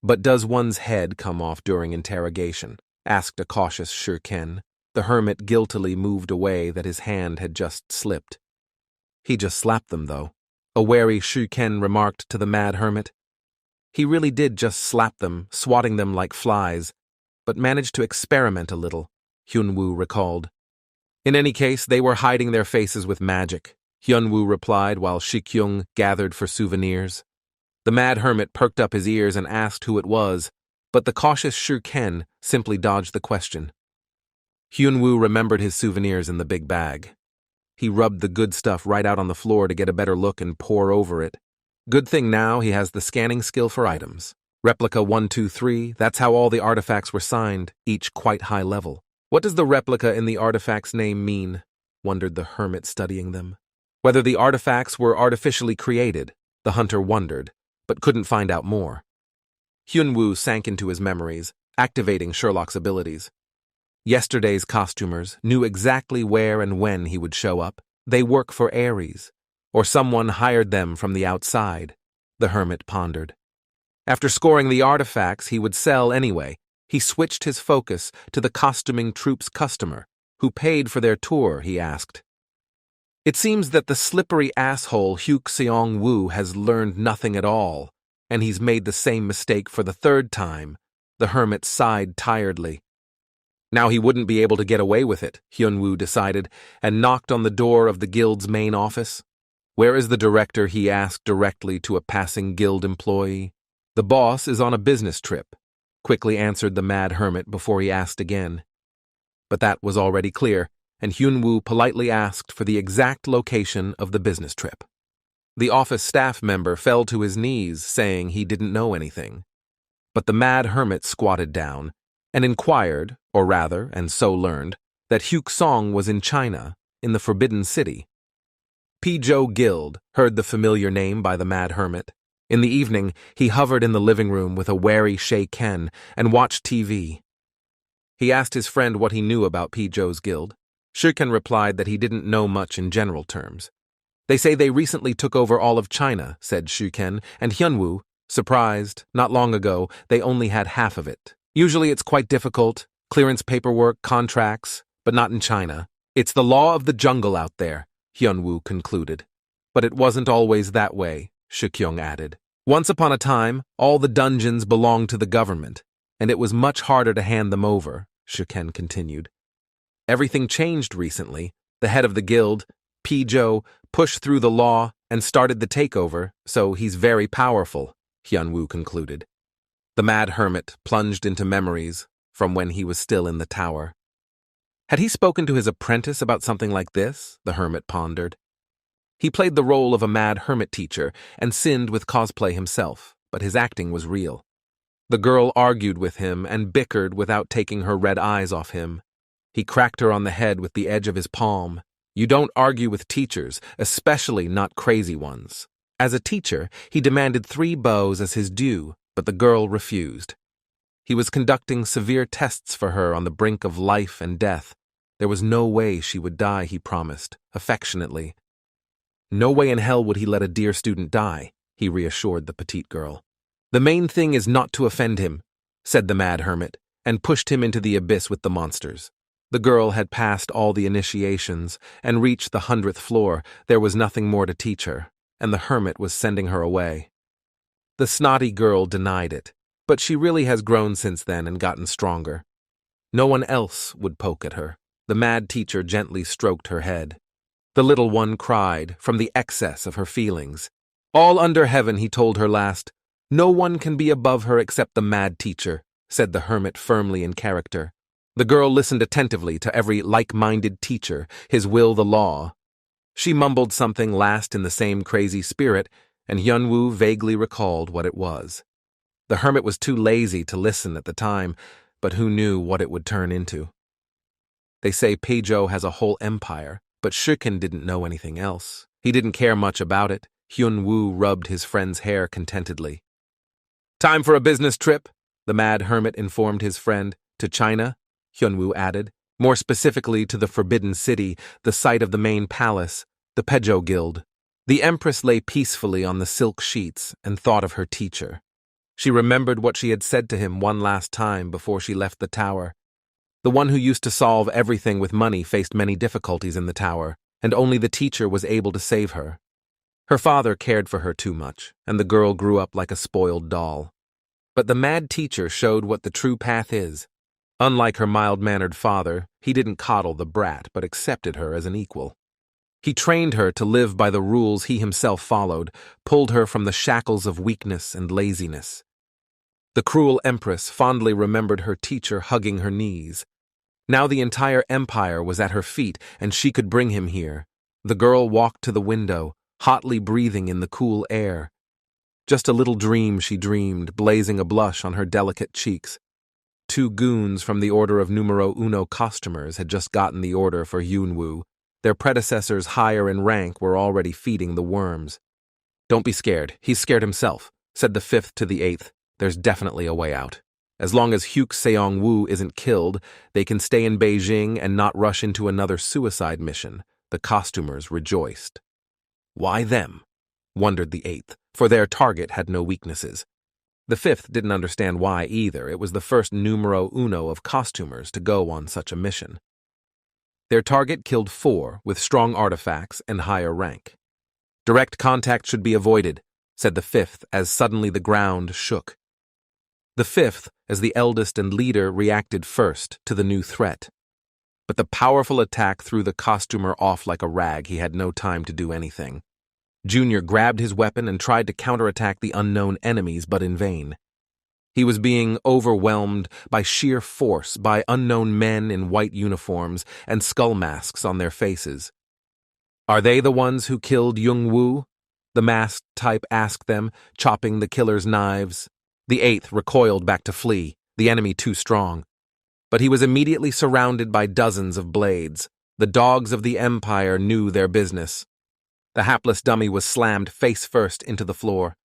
But does one's head come off during interrogation? Asked a cautious Shay Ken. The hermit guiltily moved away that his hand had just slipped. He just slapped them, though. A wary Shay Ken remarked to the mad hermit. He really did just slap them, swatting them like flies, but managed to experiment a little, Hyunwoo recalled. In any case, they were hiding their faces with magic, Hyunwoo replied while Shikyung gathered for souvenirs. The mad hermit perked up his ears and asked who it was, but the cautious Shay Ken simply dodged the question. Hyunwoo remembered his souvenirs in the big bag. He rubbed the good stuff right out on the floor to get a better look and pore over it. Good thing now he has the scanning skill for items. Replica 123, that's how all the artifacts were signed, each quite high level. What does the replica in the artifact's name mean? Wondered the hermit studying them. Whether the artifacts were artificially created, the hunter wondered, but couldn't find out more. Hyunwoo sank into his memories, activating Sherlock's abilities. Yesterday's costumers knew exactly where and when he would show up. They work for Ares, or someone hired them from the outside, the hermit pondered. After scoring the artifacts he would sell anyway, he switched his focus to the costuming troupe's customer, who paid for their tour, he asked. It seems that the slippery asshole Hyuk Seong-woo has learned nothing at all, and he's made the same mistake for the 3rd time, the hermit sighed tiredly. Now he wouldn't be able to get away with it, Hyunwoo decided, and knocked on the door of the guild's main office. Where is the director? He asked directly to a passing guild employee. The boss is on a business trip, quickly answered the mad hermit before he asked again. But that was already clear, and Hyunwoo politely asked for the exact location of the business trip. The office staff member fell to his knees, saying he didn't know anything. But the mad hermit squatted down and inquired, or rather, and so learned, that Hyuk Song was in China, in the Forbidden City. P. Guild heard the familiar name by the Mad Hermit. In the evening, he hovered in the living room with a wary Shay Ken and watched TV. He asked his friend what he knew about P.'s guild. Shuken replied that he didn't know much in general terms. They say they recently took over all of China, said Shuken, and Hyunwoo, surprised, not long ago, they only had half of it. Usually it's quite difficult, clearance paperwork, contracts, but not in China. It's the law of the jungle out there, Hyunwoo concluded. But it wasn't always that way, Shukyung added. Once upon a time, all the dungeons belonged to the government, and it was much harder to hand them over, Shuken continued. Everything changed recently. The head of the guild, P. pushed through the law and started the takeover, so he's very powerful, Hyunwoo concluded. The Mad Hermit plunged into memories from when he was still in the tower. Had he spoken to his apprentice about something like this? The hermit pondered. He played the role of a mad hermit teacher and sinned with cosplay himself, but his acting was real. The girl argued with him and bickered without taking her red eyes off him. He cracked her on the head with the edge of his palm. You don't argue with teachers, especially not crazy ones. As a teacher, he demanded 3 bows as his due, but the girl refused. He was conducting severe tests for her on the brink of life and death. There was no way she would die, he promised, affectionately. No way in hell would he let a dear student die, he reassured the petite girl. The main thing is not to offend him, said the Mad Hermit, and pushed him into the abyss with the monsters. The girl had passed all the initiations and reached the 100th floor. There was nothing more to teach her, and the hermit was sending her away. The snotty girl denied it, but she really has grown since then and gotten stronger. No one else would poke at her. The mad teacher gently stroked her head. The little one cried from the excess of her feelings. All under heaven, he told her last. No one can be above her except the mad teacher, said the hermit firmly in character. The girl listened attentively to every like-minded teacher, his will the law. She mumbled something last in the same crazy spirit, and Hyunwoo vaguely recalled what it was. The hermit was too lazy to listen at the time, but who knew what it would turn into? They say Peijo has a whole empire, but Shuken didn't know anything else. He didn't care much about it. Hyunwoo rubbed his friend's hair contentedly. Time for a business trip, the Mad Hermit informed his friend. To China, Hyunwoo added, more specifically to the Forbidden City, the site of the main palace, the Peijo Guild. The Empress lay peacefully on the silk sheets and thought of her teacher. She remembered what she had said to him one last time before she left the tower. The one who used to solve everything with money faced many difficulties in the tower, and only the teacher was able to save her. Her father cared for her too much, and the girl grew up like a spoiled doll. But the mad teacher showed what the true path is. Unlike her mild-mannered father, he didn't coddle the brat but accepted her as an equal. He trained her to live by the rules he himself followed, pulled her from the shackles of weakness and laziness. The cruel empress fondly remembered her teacher hugging her knees. Now the entire empire was at her feet, and she could bring him here. The girl walked to the window, hotly breathing in the cool air. Just a little dream she dreamed, blazing a blush on her delicate cheeks. 2 goons from the Order of Numero Uno costumers had just gotten the order for Hyunwoo. Their predecessors higher in rank were already feeding the worms. Don't be scared, he's scared himself, said the 5th to the 8th. There's definitely a way out. As long as Hyuk Seong-woo isn't killed, they can stay in Beijing and not rush into another suicide mission. The costumers rejoiced. Why them? Wondered the 8th, for their target had no weaknesses. The 5th didn't understand why either. It was the first numero uno of costumers to go on such a mission. Their target killed 4 with strong artifacts and higher rank. Direct contact should be avoided, said the 5th as suddenly the ground shook. The 5th, as the eldest and leader, reacted first to the new threat. But the powerful attack threw the costumer off like a rag. He had no time to do anything. Junior grabbed his weapon and tried to counterattack the unknown enemies, but in vain. He was being overwhelmed by sheer force by unknown men in white uniforms and skull masks on their faces. Are they the ones who killed Jung-woo? The masked type asked them, chopping the killer's knives. The 8th recoiled back to flee, the enemy too strong. But he was immediately surrounded by dozens of blades. The dogs of the Empire knew their business. The hapless dummy was slammed face first into the floor.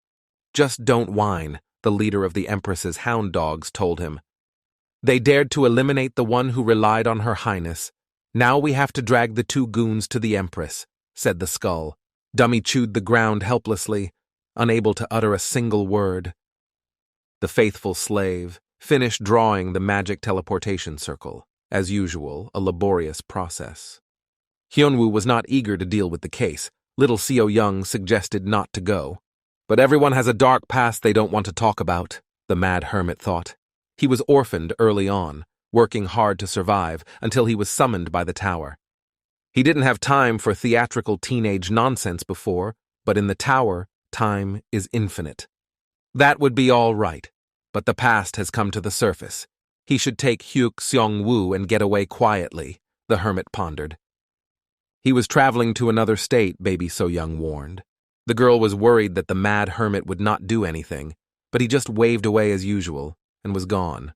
"Just don't whine," the leader of the Empress's hound dogs told him. "They dared to eliminate the one who relied on Her Highness. Now we have to drag the two goons to the Empress," said the skull. Dummy chewed the ground helplessly, unable to utter a single word. The faithful slave finished drawing the magic teleportation circle, as usual, a laborious process. Hyunwoo was not eager to deal with the case. Little Seo Young suggested not to go. But everyone has a dark past they don't want to talk about, the mad hermit thought. He was orphaned early on, working hard to survive until he was summoned by the tower. He didn't have time for theatrical teenage nonsense before, but in the tower, time is infinite. That would be all right, but the past has come to the surface. He should take Hyuk Seong-woo and get away quietly, the hermit pondered. He was traveling to another state, Baby So Young warned. The girl was worried that the mad hermit would not do anything, but he just waved away as usual and was gone.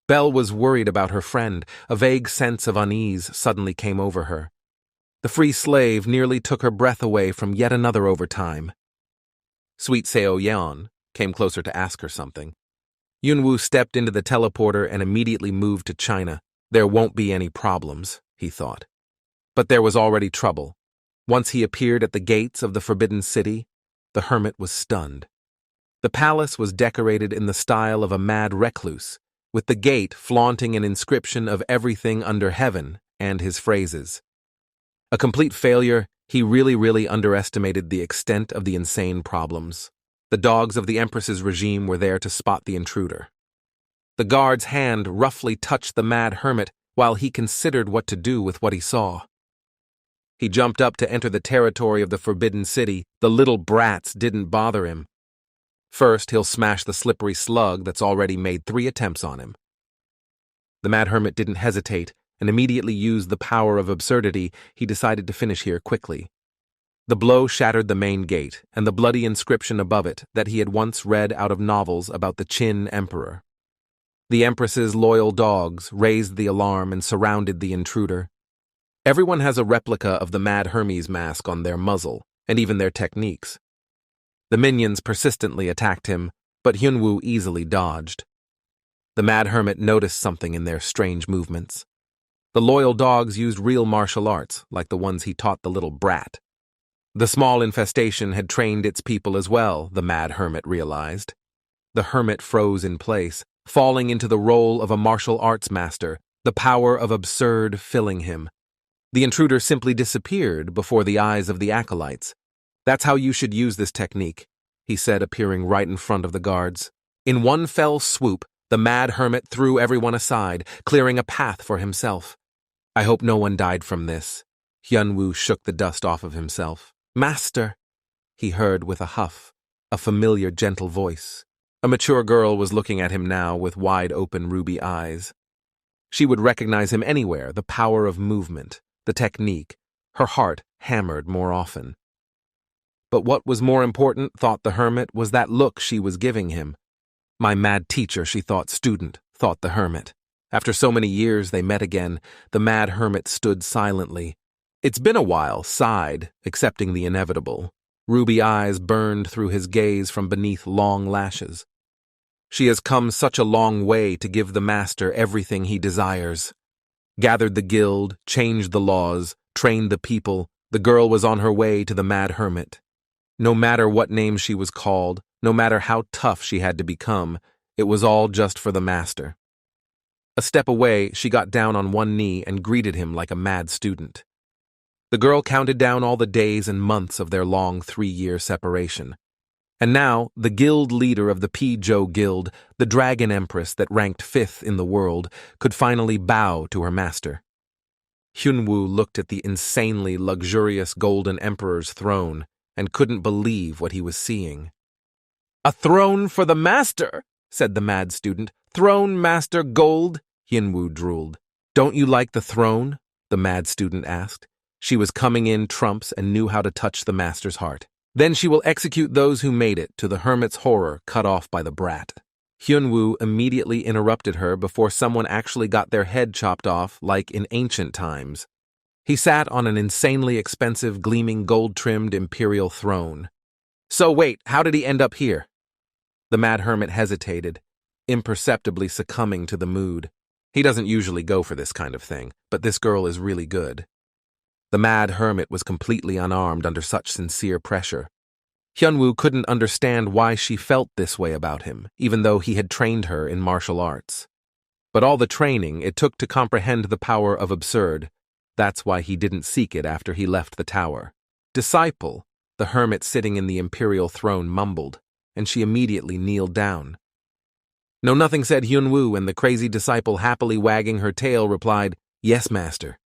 Belle was worried about her friend. A vague sense of unease suddenly came over her. The free slave nearly took her breath away from yet another overtime. Sweet Seo Yeon came closer to ask her something. Yunwoo stepped into the teleporter and immediately moved to China. There won't be any problems, he thought. But there was already trouble. Once he appeared at the gates of the Forbidden City, the hermit was stunned. The palace was decorated in the style of a mad recluse, with the gate flaunting an inscription of everything under heaven and his phrases. A complete failure, he really underestimated the extent of the insane problems. The dogs of the Empress's regime were there to spot the intruder. The guard's hand roughly touched the mad hermit while he considered what to do with what he saw. He jumped up to enter the territory of the Forbidden City. The little brats didn't bother him. First, he'll smash the slippery slug that's already made 3 attempts on him. The mad hermit didn't hesitate and immediately used the power of absurdity. He decided to finish here quickly. The blow shattered the main gate and the bloody inscription above it that he had once read out of novels about the Qin Emperor. The Empress's loyal dogs raised the alarm and surrounded the intruder. Everyone has a replica of the Mad Hermes mask on their muzzle, and even their techniques. The minions persistently attacked him, but Hyunwoo easily dodged. The Mad Hermit noticed something in their strange movements. The loyal dogs used real martial arts, like the ones he taught the little brat. The small infestation had trained its people as well, the Mad Hermit realized. The hermit froze in place, falling into the role of a martial arts master, the power of absurd filling him. The intruder simply disappeared before the eyes of the acolytes. "That's how you should use this technique," he said, appearing right in front of the guards. In one fell swoop, the mad hermit threw everyone aside, clearing a path for himself. "I hope no one died from this." Hyunwoo shook the dust off of himself. "Master," he heard with a huff, a familiar gentle voice. A mature girl was looking at him now with wide-open ruby eyes. She would recognize him anywhere, the power of movement, the technique. Her heart hammered more often. But what was more important, thought the hermit, was that look she was giving him. My mad teacher, she thought, student, thought the hermit. After so many years they met again, the mad hermit stood silently. "It's been a while," sighed, accepting the inevitable. Ruby eyes burned through his gaze from beneath long lashes. "She has come such a long way to give the master everything he desires. Gathered the guild, changed the laws, trained the people. The girl was on her way to the mad hermit. No matter what name she was called, no matter how tough she had to become, it was all just for the master." A step away, she got down on one knee and greeted him like a mad student. The girl counted down all the days and months of their long 3-year separation. And now, the guild leader of the Pijo Guild, the Dragon Empress that ranked 5th in the world, could finally bow to her master. Hyunwoo looked at the insanely luxurious Golden Emperor's throne and couldn't believe what he was seeing. "A throne for the master," said the mad student. "Throne master gold," Hyunwoo drooled. "Don't you like the throne?" the mad student asked. She was coming in trumps and knew how to touch the master's heart. "Then she will execute those who made it," to the hermit's horror, cut off by the brat. Hyunwoo immediately interrupted her before someone actually got their head chopped off like in ancient times. He sat on an insanely expensive, gleaming gold-trimmed imperial throne. So wait, how did he end up here? The mad hermit hesitated, imperceptibly succumbing to the mood. He doesn't usually go for this kind of thing, but this girl is really good. The mad hermit was completely unarmed under such sincere pressure. Hyunwoo couldn't understand why she felt this way about him, even though he had trained her in martial arts. But all the training it took to comprehend the power of absurd, that's why he didn't seek it after he left the tower. Disciple, the hermit sitting in the imperial throne mumbled, and she immediately kneeled down. No, nothing, said Hyunwoo, and the crazy disciple, happily wagging her tail, replied, Yes, master.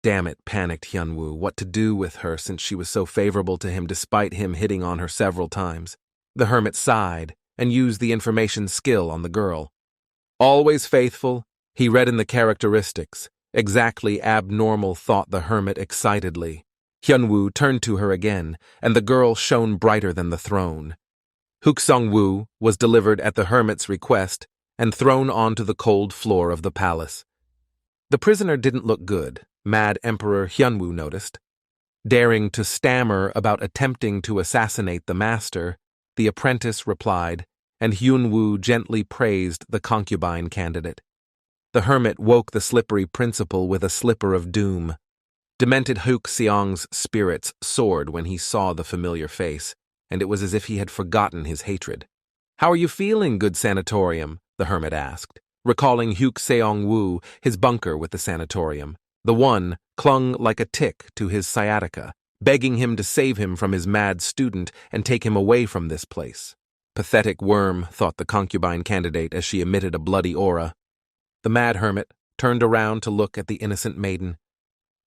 Damn it, panicked Hyunwoo, what to do with her since she was so favorable to him despite him hitting on her several times. The hermit sighed and used the information skill on the girl. Always faithful, he read in the characteristics. Exactly abnormal, thought the hermit excitedly. Hyunwoo turned to her again, and the girl shone brighter than the throne. Huksong-woo was delivered at the hermit's request and thrown onto the cold floor of the palace. The prisoner didn't look good, Mad Emperor Hyunwoo noticed. Daring to stammer about attempting to assassinate the master, the apprentice replied, and Hyunwoo gently praised the concubine candidate. The hermit woke the slippery principal with a slipper of doom. Demented Huxiong's spirits soared when he saw the familiar face, and it was as if he had forgotten his hatred. How are you feeling, good sanatorium? The hermit asked, recalling Huxiong-woo, his bunker with the sanatorium. The one clung like a tick to his sciatica, begging him to save him from his mad student and take him away from this place. Pathetic worm, thought the concubine candidate as she emitted a bloody aura. The mad hermit turned around to look at the innocent maiden.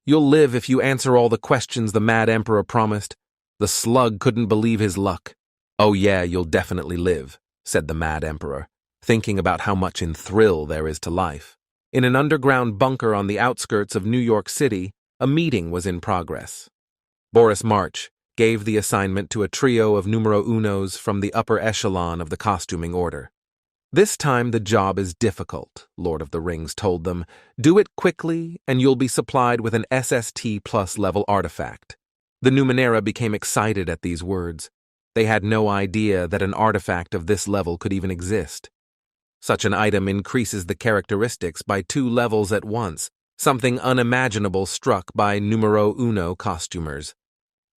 You'll live if you answer all the questions the mad emperor promised. The slug couldn't believe his luck. Oh yeah, you'll definitely live, said the mad emperor, thinking about how much in thrill there is to life. In an underground bunker on the outskirts of New York City, a meeting was in progress. Boris March gave the assignment to a trio of numero unos from the upper echelon of the costuming order. This time the job is difficult, Lord of the Rings told them. Do it quickly, and you'll be supplied with an SST plus level artifact. The Numenera became excited at these words. They had no idea that an artifact of this level could even exist. Such an item increases the characteristics by 2 levels at once, something unimaginable struck by numero uno costumers.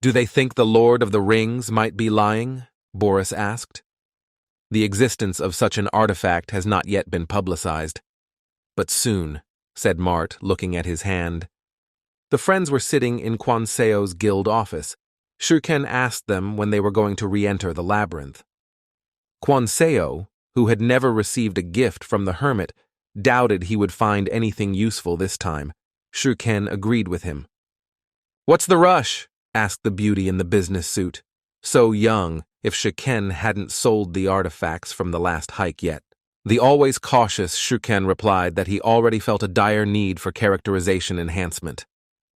Do they think the Lord of the Rings might be lying? Boris asked. The existence of such an artifact has not yet been publicized. But soon, said Mart, looking at his hand. The friends were sitting in Quan Seo's guild office. Shurken asked them when they were going to re-enter the labyrinth. Quan Seo, who had never received a gift from the hermit, doubted he would find anything useful this time. Shurken agreed with him. What's the rush? Asked the beauty in the business suit. So young, if Shurken hadn't sold the artifacts from the last hike yet. The always cautious Shurken replied that he already felt a dire need for characterization enhancement.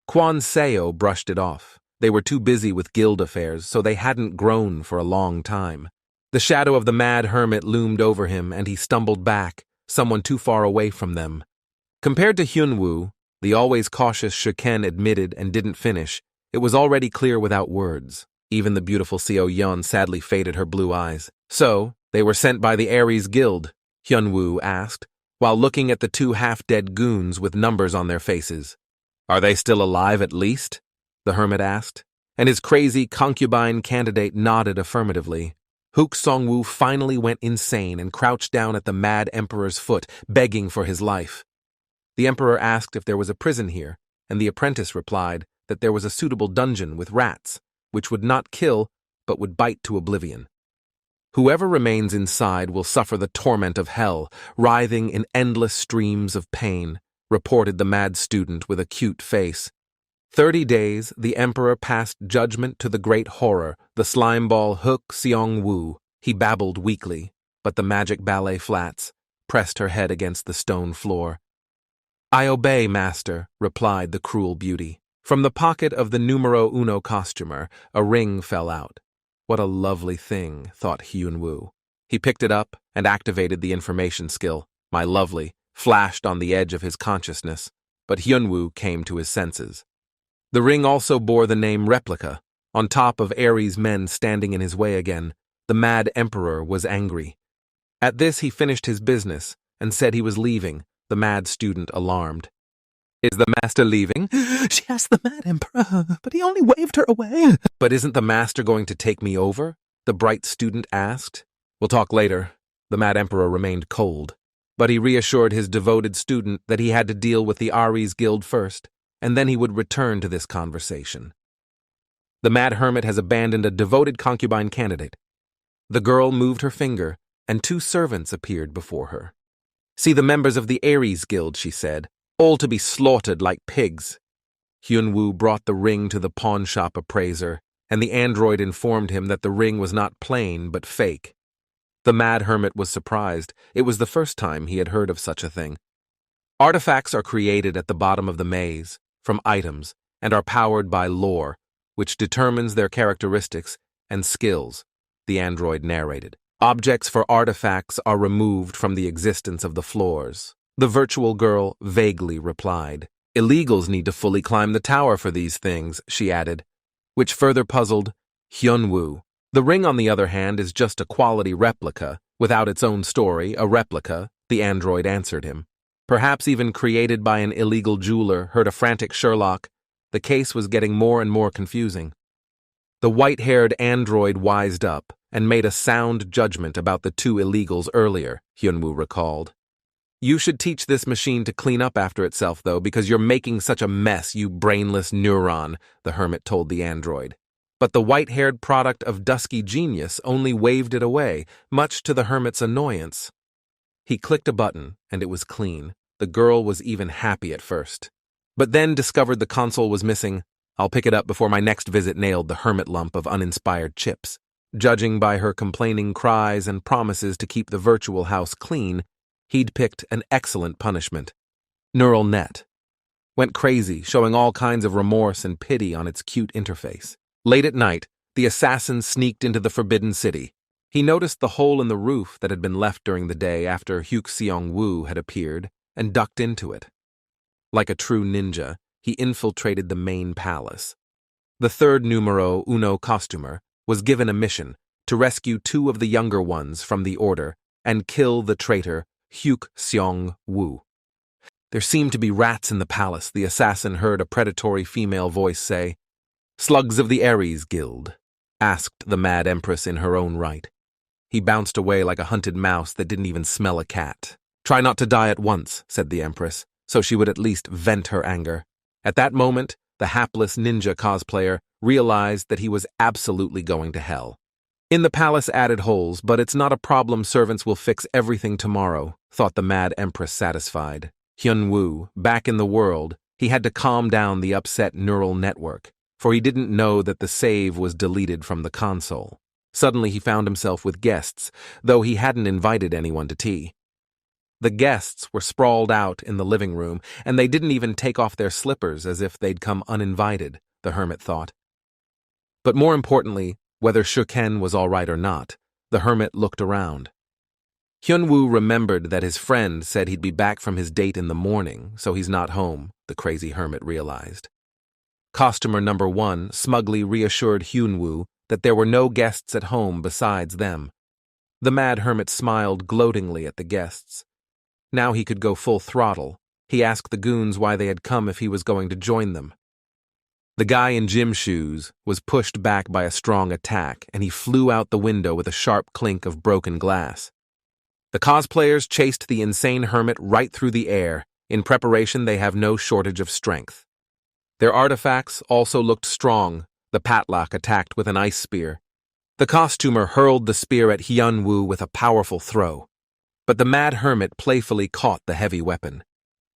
Quan Seo brushed it off. They were too busy with guild affairs, so they hadn't grown for a long time. The shadow of the mad hermit loomed over him, and he stumbled back, someone too far away from them. Compared to Hyunwoo, the always cautious Shurken admitted and didn't finish. It was already clear without words. Even the beautiful Seo Yeon sadly faded her blue eyes. So, they were sent by the Ares Guild? Hyunwoo asked, while looking at the 2 half-dead goons with numbers on their faces. Are they still alive at least? The hermit asked, and his crazy concubine candidate nodded affirmatively. Huksong-woo finally went insane and crouched down at the mad emperor's foot, begging for his life. The emperor asked if there was a prison here, and the apprentice replied that there was a suitable dungeon with rats, which would not kill, but would bite to oblivion. Whoever remains inside will suffer the torment of hell, writhing in endless streams of pain, reported the mad student with a cute face. 30 days, the emperor passed judgment to the great horror, the slimeball Huxiong-woo. He babbled weakly, but the magic ballet flats pressed her head against the stone floor. I obey, master, replied the cruel beauty. From the pocket of the numero uno costumer, a ring fell out. What a lovely thing, thought Hyunwoo. He picked it up and activated the information skill. My lovely flashed on the edge of his consciousness. but Hyunwoo came to his senses. The ring also bore the name Replica. On top of Ares' men standing in his way again, the Mad Emperor was angry. At this he finished his business and said he was leaving, the mad student alarmed. "Is the master leaving?" "She asked the Mad Emperor, but he only waved her away." "But isn't the master going to take me over?" the bright student asked. "We'll talk later." The Mad Emperor remained cold, but he reassured his devoted student that he had to deal with the Ares Guild first, and then he would return to this conversation. The Mad Hermit has abandoned a devoted concubine candidate. The girl moved her finger, and 2 servants appeared before her. "See the members of the Ares Guild," she said, "all to be slaughtered like pigs." Hyunwoo brought the ring to the pawnshop appraiser, and the android informed him that the ring was not plain but fake. The Mad Hermit was surprised. It was the first time he had heard of such a thing. Artifacts are created at the bottom of the maze, from items, and are powered by lore, which determines their characteristics and skills, the android narrated. Objects for artifacts are removed from the existence of the floors. The virtual girl vaguely replied. "Illegals need to fully climb the tower for these things," she added, which further puzzled Hyunwoo. The ring, on the other hand, is just a quality replica, without its own story, a replica, the android answered him. Perhaps even created by an illegal jeweler, heard a frantic Sherlock. The case was getting more and more confusing. The white-haired android wised up and made a sound judgment about the 2 illegals earlier, Hyunwoo recalled. "You should teach this machine to clean up after itself, though, because you're making such a mess, you brainless neuron," the hermit told the android. But the white-haired product of dusky genius only waved it away, much to the hermit's annoyance. He clicked a button, and it was clean. The girl was even happy at first, but then discovered the console was missing. "I'll pick it up before my next visit," nailed the hermit lump of uninspired chips. Judging by her complaining cries and promises to keep the virtual house clean, he'd picked an excellent punishment. Neural net went crazy, showing all kinds of remorse and pity on its cute interface. Late at night, the assassin sneaked into the Forbidden City. He noticed the hole in the roof that had been left during the day after Hyuk Seong-woo had appeared and ducked into it. Like a true ninja, he infiltrated the main palace. The 3rd numero uno costumer was given a mission to rescue 2 of the younger ones from the order and kill the traitor Hyuk Seong-woo. "There seemed to be rats in the palace," the assassin heard a predatory female voice say. "Slugs of the Ares Guild?" asked the Mad Empress in her own right. He bounced away like a hunted mouse that didn't even smell a cat. "Try not to die at once," said the Empress, so she would at least vent her anger. At that moment, the hapless ninja cosplayer realized that he was absolutely going to hell. "In the palace added holes, but it's not a problem. Servants will fix everything tomorrow," thought the Mad Empress, satisfied. Hyunwoo, back in the world, he had to calm down the upset neural network, for he didn't know that the save was deleted from the console. Suddenly he found himself with guests, though he hadn't invited anyone to tea. The guests were sprawled out in the living room, and they didn't even take off their slippers as if they'd come uninvited, the hermit thought. But more importantly, whether Shuken was all right or not, the hermit looked around. Hyunwoo remembered that his friend said he'd be back from his date in the morning, so he's not home, the crazy hermit realized. Costumer number 1 smugly reassured Hyunwoo that there were no guests at home besides them. The Mad Hermit smiled gloatingly at the guests. Now he could go full throttle. He asked the goons why they had come if he was going to join them. The guy in gym shoes was pushed back by a strong attack, and he flew out the window with a sharp clink of broken glass. The cosplayers chased the insane hermit right through the air. In preparation, they have no shortage of strength. Their artifacts also looked strong. The Patlock attacked with an ice spear. The costumer hurled the spear at Hyunwoo with a powerful throw. But the Mad Hermit playfully caught the heavy weapon.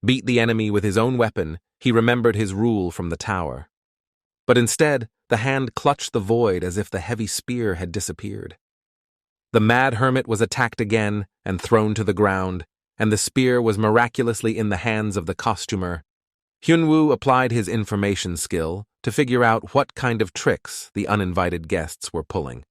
Beat the enemy with his own weapon, he remembered his rule from the tower. But instead, the hand clutched the void as if the heavy spear had disappeared. The Mad Hermit was attacked again and thrown to the ground, and the spear was miraculously in the hands of the costumer. Hyunwoo applied his information skill to figure out what kind of tricks the uninvited guests were pulling.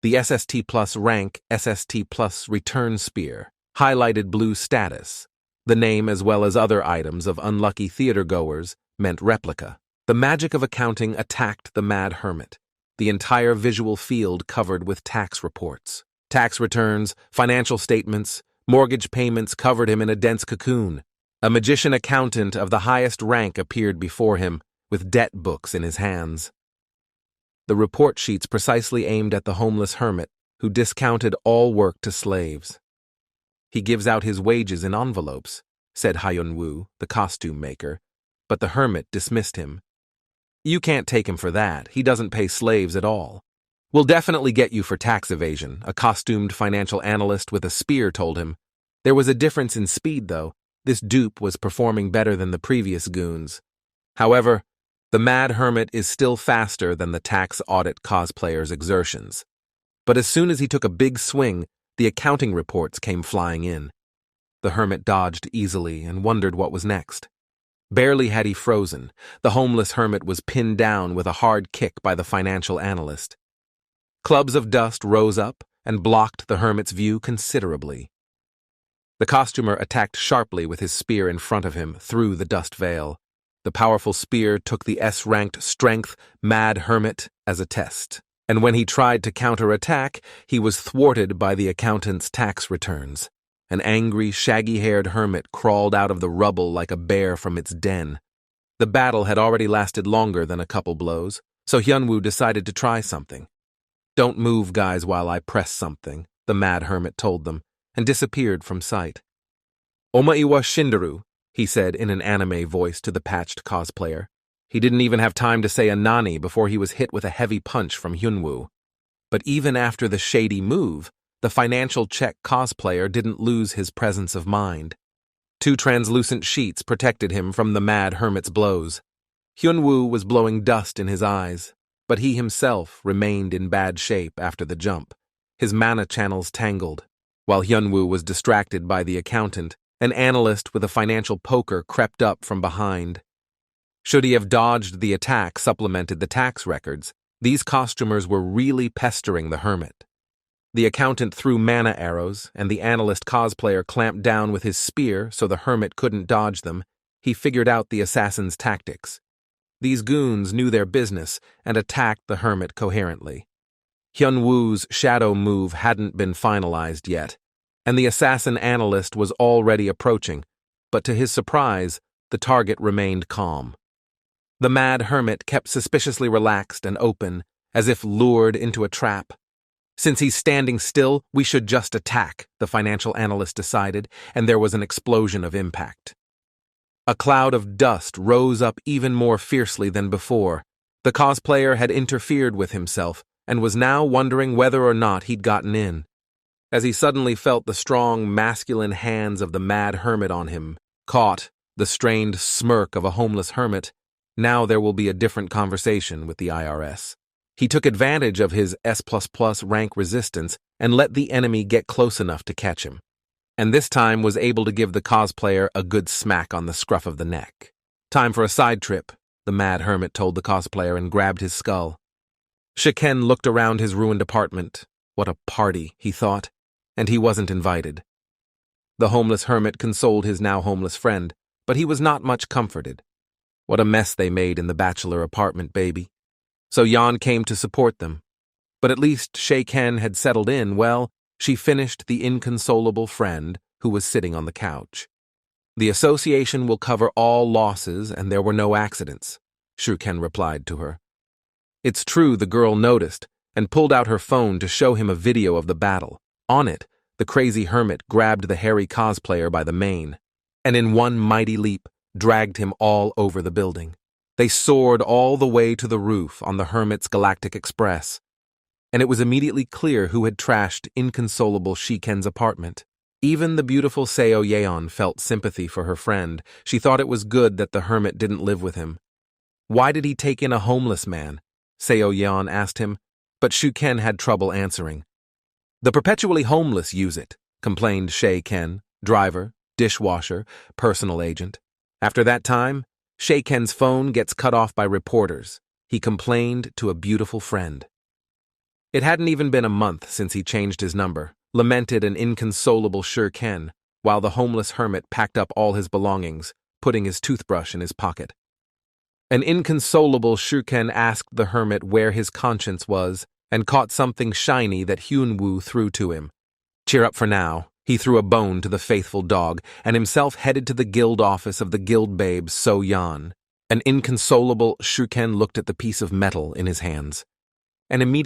The SST Plus rank SST Plus return spear, highlighted blue status, The name, as well as other items of unlucky theater-goers, meant replica. The magic of accounting attacked the Mad Hermit, the entire visual field covered with tax reports. Tax returns, financial statements, mortgage payments covered him in a dense cocoon. A magician accountant of the highest rank appeared before him, with debt books in his hands. The report sheets precisely aimed at the homeless hermit, who discounted all work to slaves. "He gives out his wages in envelopes," said Hyun-woo, the costume maker, but the hermit dismissed him. "You can't take him for that. He doesn't pay slaves at all." "We'll definitely get you for tax evasion," a costumed financial analyst with a spear told him. There was a difference in speed, though. This dupe was performing better than the previous goons. However, the Mad Hermit is still faster than the tax audit cosplayer's exertions. But as soon as he took a big swing, the accounting reports came flying in. The hermit dodged easily and wondered what was next. Barely had he frozen, the homeless hermit was pinned down with a hard kick by the financial analyst. Clubs of dust rose up and blocked the hermit's view considerably. The costumer attacked sharply with his spear in front of him through the dust veil. The powerful spear took the S-ranked strength Mad Hermit as a test, and when he tried to counterattack, he was thwarted by the accountant's tax returns. An angry, shaggy-haired hermit crawled out of the rubble like a bear from its den. The battle had already lasted longer than a couple blows, so Hyun-woo decided to try something. "Don't move, guys, while I press something," the Mad Hermit told them, and disappeared from sight. "Omaiwa Shindaru," he said in an anime voice to the patched cosplayer. He didn't even have time to say a nani before he was hit with a heavy punch from Hyun-woo. But even after the shady move, the financial check cosplayer didn't lose his presence of mind. 2 translucent sheets protected him from the Mad Hermit's blows. Hyun-woo was blowing dust in his eyes, but he himself remained in bad shape after the jump. His mana channels tangled. While Hyun-woo was distracted by the accountant, an analyst with a financial poker crept up from behind. Should he have dodged the attack supplemented the tax records, these costumers were really pestering the hermit. The accountant threw mana arrows, and the analyst cosplayer clamped down with his spear so the hermit couldn't dodge them. He figured out the assassin's tactics. These goons knew their business and attacked the hermit coherently. Hyun-woo's shadow move hadn't been finalized yet, and the assassin analyst was already approaching, but to his surprise, the target remained calm. The Mad Hermit kept suspiciously relaxed and open, as if lured into a trap. "Since he's standing still, we should just attack," the financial analyst decided, and there was an explosion of impact. A cloud of dust rose up even more fiercely than before. The cosplayer had interfered with himself and was now wondering whether or not he'd gotten in. As he suddenly felt the strong, masculine hands of the Mad Hermit on him, caught the strained smirk of a homeless hermit, now there will be a different conversation with the IRS. He took advantage of his S++ rank resistance and let the enemy get close enough to catch him, and this time was able to give the cosplayer a good smack on the scruff of the neck. "Time for a side trip," the Mad Hermit told the cosplayer and grabbed his skull. Shiken looked around his ruined apartment. What a party, he thought, and he wasn't invited. The homeless hermit consoled his now homeless friend, but he was not much comforted. What a mess they made in the bachelor apartment, baby. So Yan came to support them. But at least Shiken had settled in well. She finished the inconsolable friend who was sitting on the couch. "The association will cover all losses and there were no accidents," Shiken replied to her. It's true, the girl noticed and pulled out her phone to show him a video of the battle. On it, the crazy hermit grabbed the hairy cosplayer by the mane, and in one mighty leap, dragged him all over the building. They soared all the way to the roof on the hermit's Galactic Express, and it was immediately clear who had trashed inconsolable Shiken's apartment. Even the beautiful Seo Yeon felt sympathy for her friend. She thought it was good that the hermit didn't live with him. Why did he take in a homeless man? Seo Yeon asked him, but Shiken had trouble answering. "The perpetually homeless use it," complained Shiken, driver, dishwasher, personal agent. After that time, Shiken's phone gets cut off by reporters. He complained to a beautiful friend. It hadn't even been a month since he changed his number, lamented an inconsolable Shiken, while the homeless hermit packed up all his belongings, putting his toothbrush in his pocket. An inconsolable Shuken asked the hermit where his conscience was, and caught something shiny that Hyunwoo threw to him. Cheer up for now. He threw a bone to the faithful dog, and himself headed to the guild office of the guild babe So Yan. An inconsolable Shuken looked at the piece of metal in his hands, and immediately